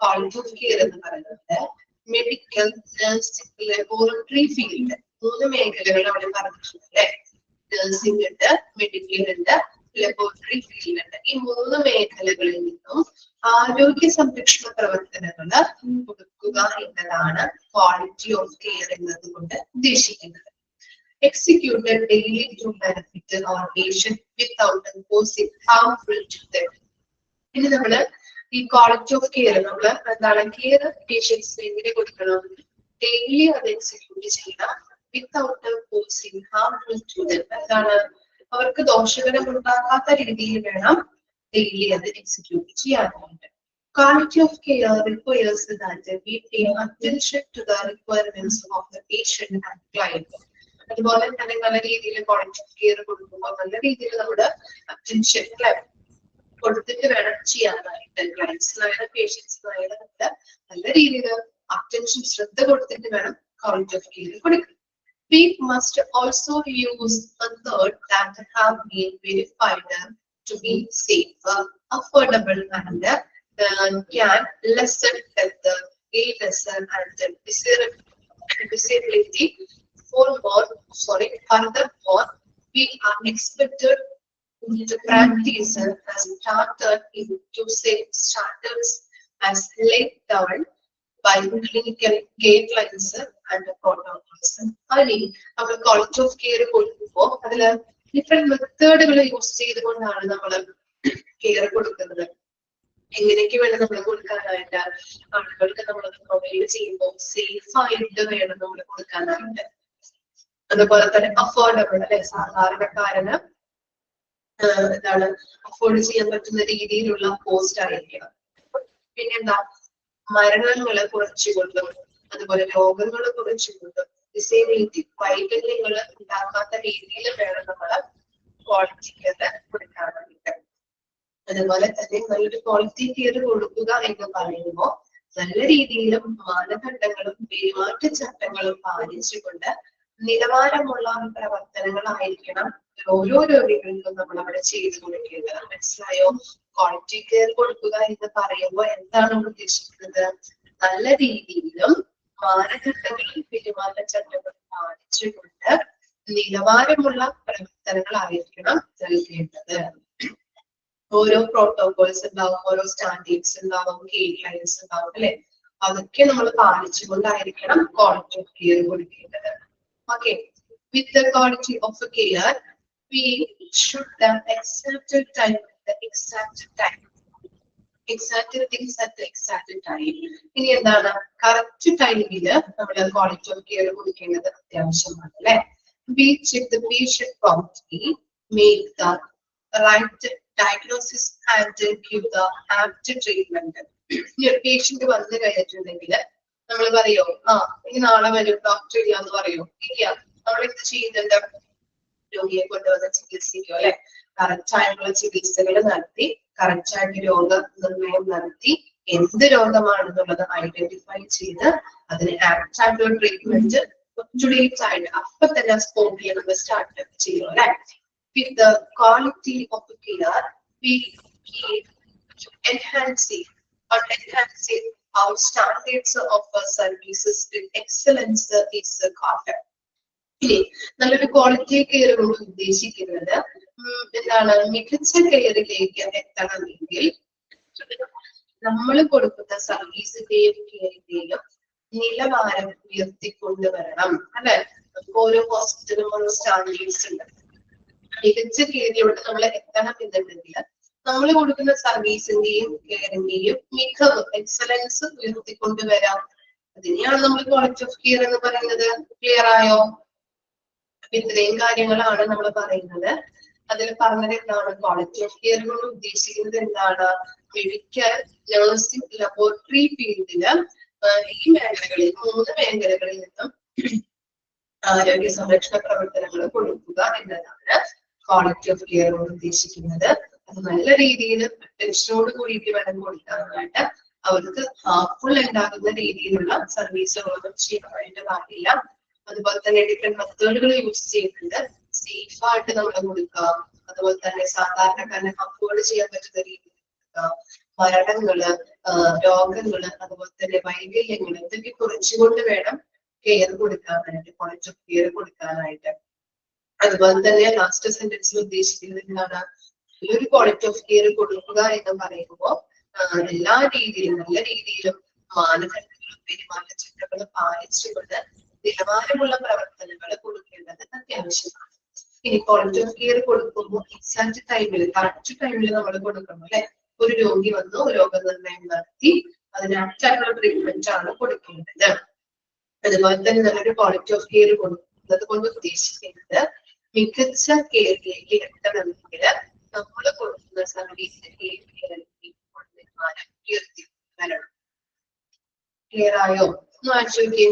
ക്വാളിറ്റി ഓഫ് കെയർ എന്ന് പറയുന്നത് medical, nursing, laboratory field, 3 മേഖലകൾ അവിടെ പറഞ്ഞിട്ടുണ്ട് അല്ലെ. Nursing ഉണ്ട്, മെഡിക്കൽ ഉണ്ട്, ലബോറട്ടറി ഫീൽഡ് ഉണ്ട്. ഈ 3 മേഖലകളിൽ നിന്നും ആരോഗ്യ സംരക്ഷണ പ്രവർത്തനങ്ങൾ കൊടുക്കുക എന്നതാണ് ക്വാളിറ്റി ഓഫ് കെയർ എന്നതുകൊണ്ട് ഉദ്ദേശിക്കുന്നത്. Executed daily to benefit our patient without causing harmful to them. ഇനി നമ്മള് ഈ ക്വാളിറ്റി ഓഫ് കെയർ നമ്മള് എന്താണ് കെയർ പേഷ്യൻസിന് എങ്ങനെ കൊടുക്കണം? ഡെയിലി അത് എക്സിക്യൂട്ട് ചെയ്യണം without causing harmful to them. എന്താണ് അവർക്ക് ദോഷകരം ഉണ്ടാക്കാത്ത രീതിയിൽ വേണം ഡെയിലി അത് എക്സിക്യൂട്ട് ചെയ്യാനായിട്ട്. Quality of care requires that we pay attention to the requirements of the patient and client. അതുപോലെ തന്നെ നല്ല രീതിയിൽ ക്വാളിറ്റി ഓഫ് കെയർ കൊടുക്കുമ്പോൾ നല്ല രീതിയിൽ നമ്മുടെ അറ്റൻഷൻ കൊടുത്തിട്ട് വേണം ചെയ്യാനായിട്ട്. ക്ലയൻസിനായാലും പേഷ്യൻസിനായാലും നമ്മുടെ നല്ല രീതിയിൽ അറ്റൻഷൻ ശ്രദ്ധ കൊടുത്തിട്ട് വേണം ക്വാളിറ്റി ഓഫ് കെയർ കൊടുക്കാൻ. We must also use methods that have been verified to be safe, affordable, and can lessen health, illness, and disability. Furthermore, we are expected to practice as started into safe standards as laid down by clinical guidelines and protocols. അതിന് നമ്മൾ quality of care കൊടുക്കുമ്പോൾ അതില് different മെത്തേഡുകൾ use ചെയ്തുകൊണ്ടാണ് നമ്മൾ care കൊടുക്കുന്നത്. എങ്ങനെയൊക്കെ വേണം നമ്മൾ കൊടുക്കാനായിട്ട്? ആളുകൾക്ക് നമ്മൾ പ്രൊവൈഡ് ചെയ്യുമ്പോൾ സേഫ് ആയിട്ട് വേണം നമ്മൾ കൊടുക്കാനായിട്ട്. അതുപോലെ തന്നെ അഫോർഡബിൾ അല്ലെ, സാധാരണക്കാരന് എന്താണ് അഫോർഡ് ചെയ്യാൻ പറ്റുന്ന രീതിയിലുള്ള കോസ്റ്റ് ആയിരിക്കണം. പിന്നെന്താ, മരണങ്ങള് കുറച്ചുകൊണ്ടും അതുപോലെ രോഗങ്ങൾ കുറച്ചുകൊണ്ടും ഡിസേബിലിറ്റി വൈകല്യങ്ങൾ ഉണ്ടാക്കാത്ത രീതിയിൽ വേണം നമ്മള് ക്വാളിറ്റി കെയർ കൊടുക്കാനായിട്ട്. അതുപോലെ തന്നെ നല്ലൊരു ക്വാളിറ്റി കെയർ കൊടുക്കുക എന്ന് പറയുമ്പോൾ നല്ല രീതിയിലും മാനദണ്ഡങ്ങളും പെരുമാറ്റച്ചട്ടങ്ങളും പാലിച്ചുകൊണ്ട് നിലവാരമുള്ള പ്രവർത്തനങ്ങളായിരിക്കണം ഒരു ഓരോ രോഗികൾക്കും നമ്മൾ അവിടെ ചെയ്തു കൊടുക്കേണ്ടത്. മനസ്സിലായോ? ക്വാളിറ്റി കെയർ കൊടുക്കുക എന്ന് പറയുമ്പോൾ എന്താണ് ഉദ്ദേശിക്കുന്നത്? നല്ല രീതിയിലും മാനദണ്ഡങ്ങളും പെരുമാറ്റച്ചട്ടങ്ങളും പാലിച്ചുകൊണ്ട് നിലവാരമുള്ള പ്രവർത്തനങ്ങളായിരിക്കണം നൽകേണ്ടത്. ഓരോ പ്രോട്ടോകോൾസ് ഉണ്ടാവും, ഓരോ സ്റ്റാൻഡേർഡ്സ് ഉണ്ടാവും, ഗൈഡ് ലൈൻസ് ഉണ്ടാവും അല്ലെ? അതൊക്കെ നമ്മൾ പാലിച്ചുകൊണ്ടായിരിക്കണം ക്വാളിറ്റി ഓഫ് കെയർ കൊടുക്കേണ്ടത്. Okay, with the quality of care we should have accepted time, the exact time, exact things at the exact time. ഇനി എന്താണ്? കറക്റ്റ് ടൈമില് നമ്മൾ ക്വാളിറ്റി ഓഫ് കെയർ കൊടുക്കേണ്ടത് അത്യാവശ്യമാണ് അല്ലെ? We check the patient promptly, make the right diagnosis and give the apt treatment. ഈ ഒരു patient വന്നു കഴിഞ്ഞിട്ടുണ്ടെങ്കിൽ നമ്മൾ പറയോ ഇനി നാളെ വരും ഡോക്ടർ ഇല്ലാന്ന് പറയോ? ഇല്ല, നമ്മൾ എന്ത് ചെയ്യുന്നുണ്ട്? രോഗിയെ കൊണ്ടുവന്ന് ചികിത്സിക്കും അല്ലെ? കറക്റ്റ് ആയിട്ടുള്ള ചികിത്സകൾ നടത്തി, കറക്റ്റ് ആയിട്ട് രോഗനിർണയം നടത്തി, എന്ത് രോഗമാണെന്നുള്ളത് ഐഡന്റിഫൈ ചെയ്ത് അതിന് ആപ്റ്റ് ആയിട്ടുള്ള ട്രീറ്റ്മെന്റ് കുറച്ചുകൂടി ആയിട്ട് അപ്പൊ തന്നെ സ്പോട്ടിൽ നമ്മൾ സ്റ്റാർട്ട് ചെയ്യും അല്ലെ? With the quality of the care, we keep enhancing our standards of services with excellence is caught. ഇനി നല്ലൊരു ക്വാളിറ്റി കെയർ കൊണ്ട് ഉദ്ദേശിക്കുന്നത് എന്താണ്? മികച്ച കെയറിലേക്ക് എത്തണമെങ്കിൽ നമ്മൾ കൊടുക്കുന്ന സർവീസിന്റെയും കെയറിന്റെയും നിലവാരം ഉയർത്തിക്കൊണ്ടുവരണം അല്ലെ? ഓരോ ഹോസ്പിറ്റലും ഓരോ സ്റ്റാൻഡേർഡ്സ് ഉണ്ട്. മികച്ച കെയറിലോട്ട് നമ്മൾ എത്തണം എന്നുണ്ടെങ്കിൽ നമ്മൾ കൊടുക്കുന്ന സർവീസിന്റെയും കെയറിന്റെയും മികവ് എക്സലൻസ് ഉയർത്തിക്കൊണ്ടുവരാം. അതിനെയാണ് നമ്മൾ ക്വാളിറ്റി ഓഫ് കെയർ എന്ന് പറയുന്നത്. ക്ലിയർ ആയോ? ഇത്രയും കാര്യങ്ങളാണ് നമ്മൾ പറയുന്നത്. അതിൽ പറഞ്ഞത് എന്താണ്? ക്വാളിറ്റി ഓഫ് കെയർ കൊണ്ട് ഉദ്ദേശിക്കുന്നത് എന്താണ്? മെഡിക്കൽ, നഴ്സിംഗ്, ലബോറട്ടറി ഫീൽഡില് ഈ മേഖലകളിൽ 3 മേഖലകളിൽ നിന്നും ആരോഗ്യ സംരക്ഷണ പ്രവർത്തനങ്ങൾ കൊടുക്കുക എന്നതാണ് ക്വാളിറ്റി ഓഫ് കെയർ കൊണ്ട് ഉദ്ദേശിക്കുന്നത്. അത് നല്ല രീതിയിൽ അറ്റൻഷനോട് കൂടിയിട്ട് വേണം കൊടുക്കാനായിട്ട്. അവർക്ക് ഹാർംഫുൾ ഉണ്ടാകുന്ന രീതിയിലുള്ള സർവീസുകളൊന്നും ചെയ്യാനായിട്ട് പാടില്ല. അതുപോലെ തന്നെ ഡിഫറെന്റ് മെത്തേഡുകൾ യൂസ് ചെയ്യുന്നുണ്ട്. സേഫ് ആയിട്ട് നമ്മൾ കൊടുക്കുക, അതുപോലെ തന്നെ സാധാരണക്കാരനെ അഫോർഡ് ചെയ്യാൻ പറ്റുന്ന രീതിയിൽ കൊടുക്കുക. മരണങ്ങള്, രോഗങ്ങള്, അതുപോലെ തന്നെ വൈകല്യങ്ങൾ ഇതൊക്കെ കുറച്ചുകൊണ്ട് വേണം കെയർ കൊടുക്കാനായിട്ട്, ക്വാളിറ്റി ഓഫ് കെയർ കൊടുക്കാനായിട്ട്. അതുപോലെ തന്നെ ലാസ്റ്റ് സെന്റൻസിൽ ഉദ്ദേശിക്കുന്നത് എന്താണ്? ഈ ഒരു ക്വാളിറ്റി ഓഫ് കെയർ കൊടുക്കുക എന്ന് പറയുമ്പോൾ എല്ലാ രീതിയിലും നല്ല രീതിയിലും മാനദണ്ഡങ്ങളും പെരുമാറ്റച്ചട്ടങ്ങളും പാലിച്ചുകൊണ്ട് നിലവാരമുള്ള പ്രവർത്തനങ്ങൾ കൊടുക്കേണ്ടത് അത്യാവശ്യമാണ്. ഇനി ക്വാളിറ്റി ഓഫ് കെയർ കൊടുക്കുമ്പോൾ എക്സാക്ട് ടൈമിൽ, കറക്റ്റ് ടൈമിൽ നമ്മൾ കൊടുക്കണം അല്ലെ? ഒരു രോഗി വന്നു, രോഗനിർണയം നടത്തി, അതിന് ആപ്റ്റായിട്ടുള്ള ട്രീറ്റ്മെന്റ് ആണ് കൊടുക്കേണ്ടത്. അതുപോലെ തന്നെ നല്ലൊരു ക്വാളിറ്റി ഓഫ് കെയർ കൊടുക്കുന്നത് കൊണ്ട് ഉദ്ദേശിക്കുന്നത് മികച്ച കെയറിലേക്ക് എത്തണമെങ്കിൽ നമ്മൾ കൊടുക്കുന്ന സർവീസിന്റെ നിലവാരം ഉയർത്തി വരണം. ക്ലിയർ ആയോ? ഒന്ന് ആലോചിക്കേ.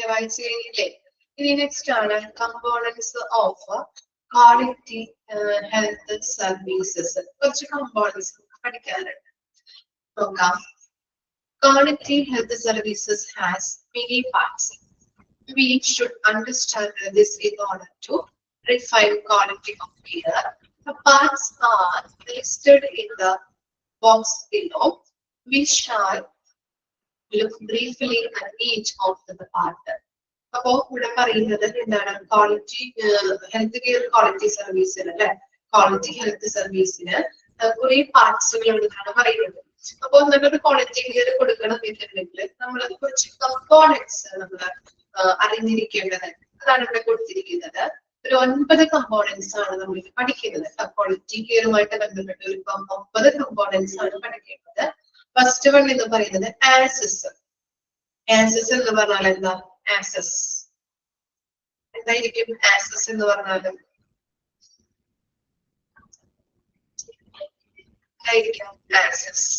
വായിച്ചു കഴിഞ്ഞില്ലേ? ഇനി നെക്സ്റ്റ് ആണ് components of quality health services. കുറച്ച് കമ്പോണൻസ് പഠിക്കാനുണ്ട്, നോക്കാം. Quality health services has many parts. We should understand this in order to refine quality of care. The parts are listed in the box below. We shall look briefly at each of the parts. അപ്പോൾ ഇവിടെ പറയുന്നത് എന്താണ്? Quality health care quality സർവീസിന് അല്ലെ, quality health സർവീസിന് കുറെ പാർട്സുകൾ ഉണ്ടെന്നാണ് പറയുന്നത്. അപ്പോൾ നല്ലൊരു ക്വാളിറ്റി കെയർ കൊടുക്കണം എന്നുണ്ടെങ്കിൽ നമ്മളത് കുറച്ച് കമ്പോണൻസ് നമ്മൾ അറിഞ്ഞിരിക്കേണ്ടത്. അതാണ് ഇവിടെ കൊടുത്തിരിക്കുന്നത്. ഒരു 9 കമ്പോണൻസ് ആണ് നമ്മൾ പഠിക്കുന്നത്. ക്വാളിറ്റി കെയറുമായിട്ട് ബന്ധപ്പെട്ട് ഒരു 9 കമ്പോണൻസ് ആണ് പഠിക്കേണ്ടത്. ഫസ്റ്റ് വൺ എന്ന് പറയുന്നത് ആക്സസ്. ആക്സസ് എന്ന് പറഞ്ഞാൽ എന്താ? ആക്സസ് എന്തായിരിക്കും? ആക്സസ് എന്ന് പറഞ്ഞാൽ ആക്സസ്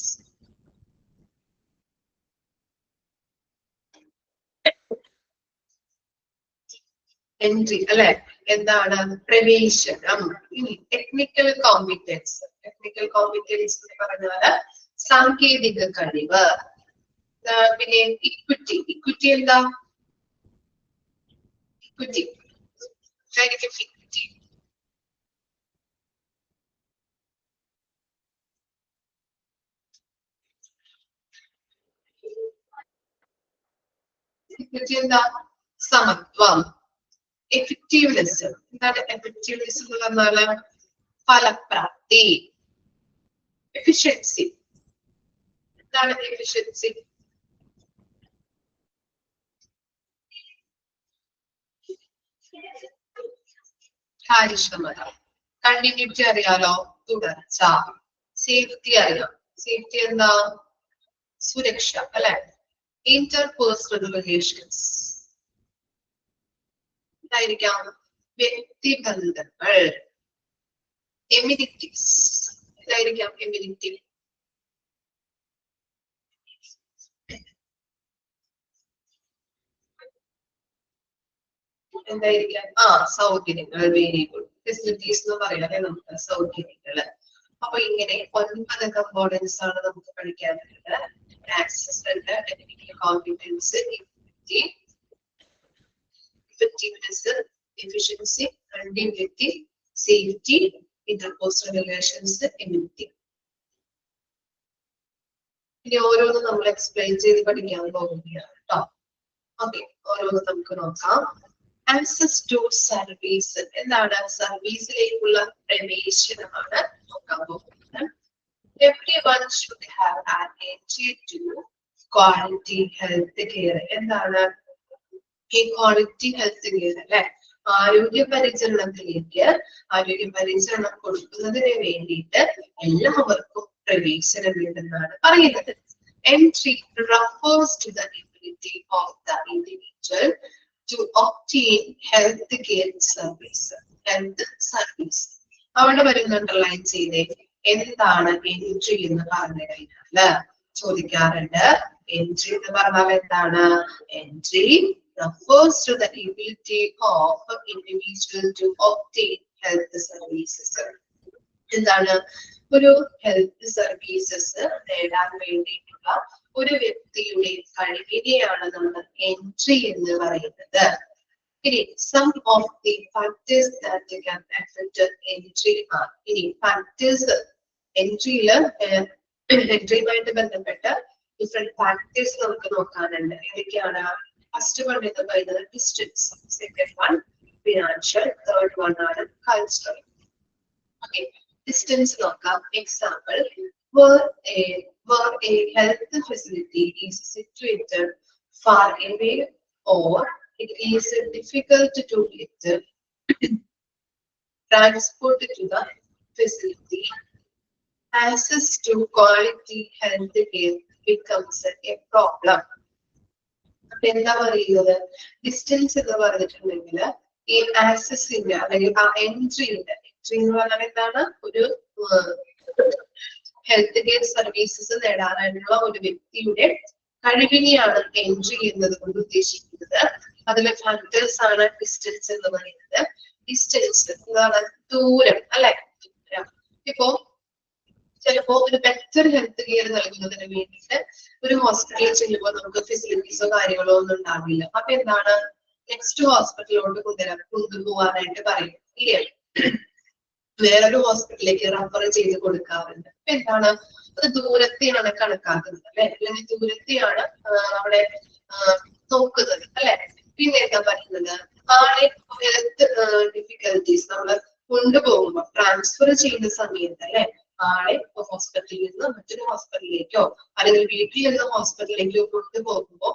എൻട്രി അല്ലെ? എന്താണ്? പ്രവേശനം. ഇനി ടെക്നിക്കൽ കോമ്പിറ്റൻസ്. ടെക്നിക്കൽ കോമ്പിറ്റൻസ് എന്ന് പറഞ്ഞാല് സാങ്കേതിക കഴിവ്. പിന്നെ ഇക്വിറ്റി. ഇക്വിറ്റി എന്താ? ഇക്വിറ്റി ഇക്വിറ്റി ഇക്വിറ്റി എന്താ? സമത്വം. എഫക്റ്റീവ്നെസ്. എന്താണ് എഫക്റ്റീവ്നെസ് എന്ന് പറഞ്ഞാല്? ഫലപ്രാപ്തി. എഫിഷ്യൻസി. എന്താണ് എഫിഷ്യൻസി? കാര്യക്ഷമത. കണ്ടിന്യൂറ്റി അറിയാലോ? തുടർച്ച. സേഫ്റ്റി അറിയാം. സേഫ്റ്റി എന്താ? സുരക്ഷ അല്ലെ? Interpersonal relations. എന്തായിരിക്കാം? വ്യക്തിബന്ധങ്ങൾ. എമിനിറ്റീസ്. എന്തായിരിക്കാം? എമിനിറ്റി. എന്തായിരിക്കാം? സൗകര്യങ്ങൾ. Very good. ഫെസിലിറ്റീസ് എന്ന് പറയാതെ നമുക്ക് സൗകര്യങ്ങള്. അപ്പൊ ഇങ്ങനെ 9 കമ്പോണൻസ് ആണ് നമുക്ക് പഠിക്കാനുള്ളത്. ആക്സസ് ഉണ്ട്, technical competence, equity, effectiveness, efficiency, continuity, safety, interpersonal relations, amenity. ഇനി ഓരോന്നും നമ്മൾ എക്സ്പ്ലെയിൻ ചെയ്ത് പഠിക്കാൻ പോകുകയാണ് കേട്ടോ. ഓക്കെ, ഓരോന്നും നമുക്ക് നോക്കാം. Access to service. എന്താണ്? സർവീസിലേക്കുള്ള പ്രവേശനമാണ് നോക്കാൻ പോകുന്നത്. Everyone should have an entry to quality health care. എന്താണ് ഈ ക്വാളിറ്റി ഹെൽത്ത് കെയർ അല്ലെ? ആരോഗ്യ പരിചരണത്തിലേക്ക്, ആരോഗ്യ പരിചരണം കൊടുക്കുന്നതിന് വേണ്ടിയിട്ട് എല്ലാവർക്കും പ്രവേശനമുണ്ടെന്നാണ് പറയുന്നത്. Entry refers to the ability of the individual to obtain health care service. Health service. അവിടെ വരുന്ന അണ്ടർലൈൻ ചെയ്തേ. എന്താണ് എൻട്രി എന്ന് പറഞ്ഞു കഴിഞ്ഞാല് ചോദിക്കാറുണ്ട്. എൻട്രി എന്ന് പറഞ്ഞാൽ എന്താണ്? Entry refers to the ability of individual to obtain health services. എന്താണ്? ഒരു ഹെൽത്ത് സർവീസസ് നേടാൻ വേണ്ടിയിട്ടുള്ള ഒരു വ്യക്തിയുടെ കഴിവിനെയാണ് നമ്മൾ എൻട്രി എന്ന് പറയുന്നത്. ഇനി some of the factors that can affect entry are. ഇനി ഫാക്ടേഴ്സ് എൻട്രിയില് എൻട്രിയുമായിട്ട് ബന്ധപ്പെട്ട ഡിഫറെന്റ് ഫാക്ടേഴ്സ് നമുക്ക് നോക്കാനുണ്ട്. ഏതൊക്കെയാണ്? ഫസ്റ്റ് വൺ എന്ന് പറയുന്നത് distance, second one financial, third one ആണ് കൾച്ചറൽ. ഓക്കെ, ഡിസ്റ്റൻസ് നോക്കാം. Example, where a health facility is situated far away or it is difficult to get transport to the facility, access to quality health care becomes a problem. എന്താ പറയുന്നത്? Distance എന്ന് പറഞ്ഞിട്ടുണ്ടെങ്കിൽ ഈ ആക്സസിന്റെ അല്ലെങ്കിൽ ആ എൻട്രിയുടെ, entry എന്ന് പറഞ്ഞാൽ എന്താണ്? ഒരു ഹെൽത്ത് കെയർ സർവീസസ് നേടാനായിട്ടുള്ള ഒരു വ്യക്തിയുടെ കഴിവിനെയാണ് എൻട്രി എന്നത് കൊണ്ട് ഉദ്ദേശിക്കുന്നത്. അതിലെ ഫാക്ടേഴ്സ് ആണ് ഡിസ്റ്റൻസ് എന്ന് പറയുന്നത്. ഡിസ്റ്റൻസ് എന്താണ്? ദൂരം അല്ലെ? ഇപ്പോ ചിലപ്പോ ഒരു ബെറ്റർ ഹെൽത്ത് കെയർ നൽകുന്നതിന് വേണ്ടിയിട്ട് ഒരു ഹോസ്പിറ്റലിൽ ചെല്ലുമ്പോൾ നമുക്ക് ഫെസിലിറ്റീസോ കാര്യങ്ങളോ ഒന്നും ഉണ്ടാവില്ല. അപ്പൊ എന്താണ്? നെക്സ്റ്റ് ഹോസ്പിറ്റലിലോട്ട് കൊണ്ടുപോകാനായിട്ട് പറയും. ഇല്ലേ? വേറൊരു ഹോസ്പിറ്റലിലേക്ക് റെഫർ ചെയ്ത് കൊടുക്കാറുണ്ട്. അപ്പൊ എന്താണ്? അത് ദൂരത്തെയാണ് കണക്കാക്കുന്നത് അല്ലെ, അല്ലെങ്കിൽ ദൂരത്തെയാണ് അവിടെ നോക്കുന്നത് അല്ലെ. പിന്നെ എന്താ പറയുന്നത്? ആളെ ഹെൽത്ത് ഡിഫിക്കൽട്ടീസ് നമ്മൾ കൊണ്ടുപോകുമ്പോ ട്രാൻസ്ഫർ ചെയ്യുന്ന സമയത്ത് അല്ലെ, ആളെ ഹോസ്പിറ്റലിൽ നിന്ന് മറ്റൊരു ഹോസ്പിറ്റലിലേക്കോ അല്ലെങ്കിൽ വീട്ടിൽ നിന്ന് ഹോസ്പിറ്റലിലേക്കോ കൊണ്ടുപോകുമ്പോ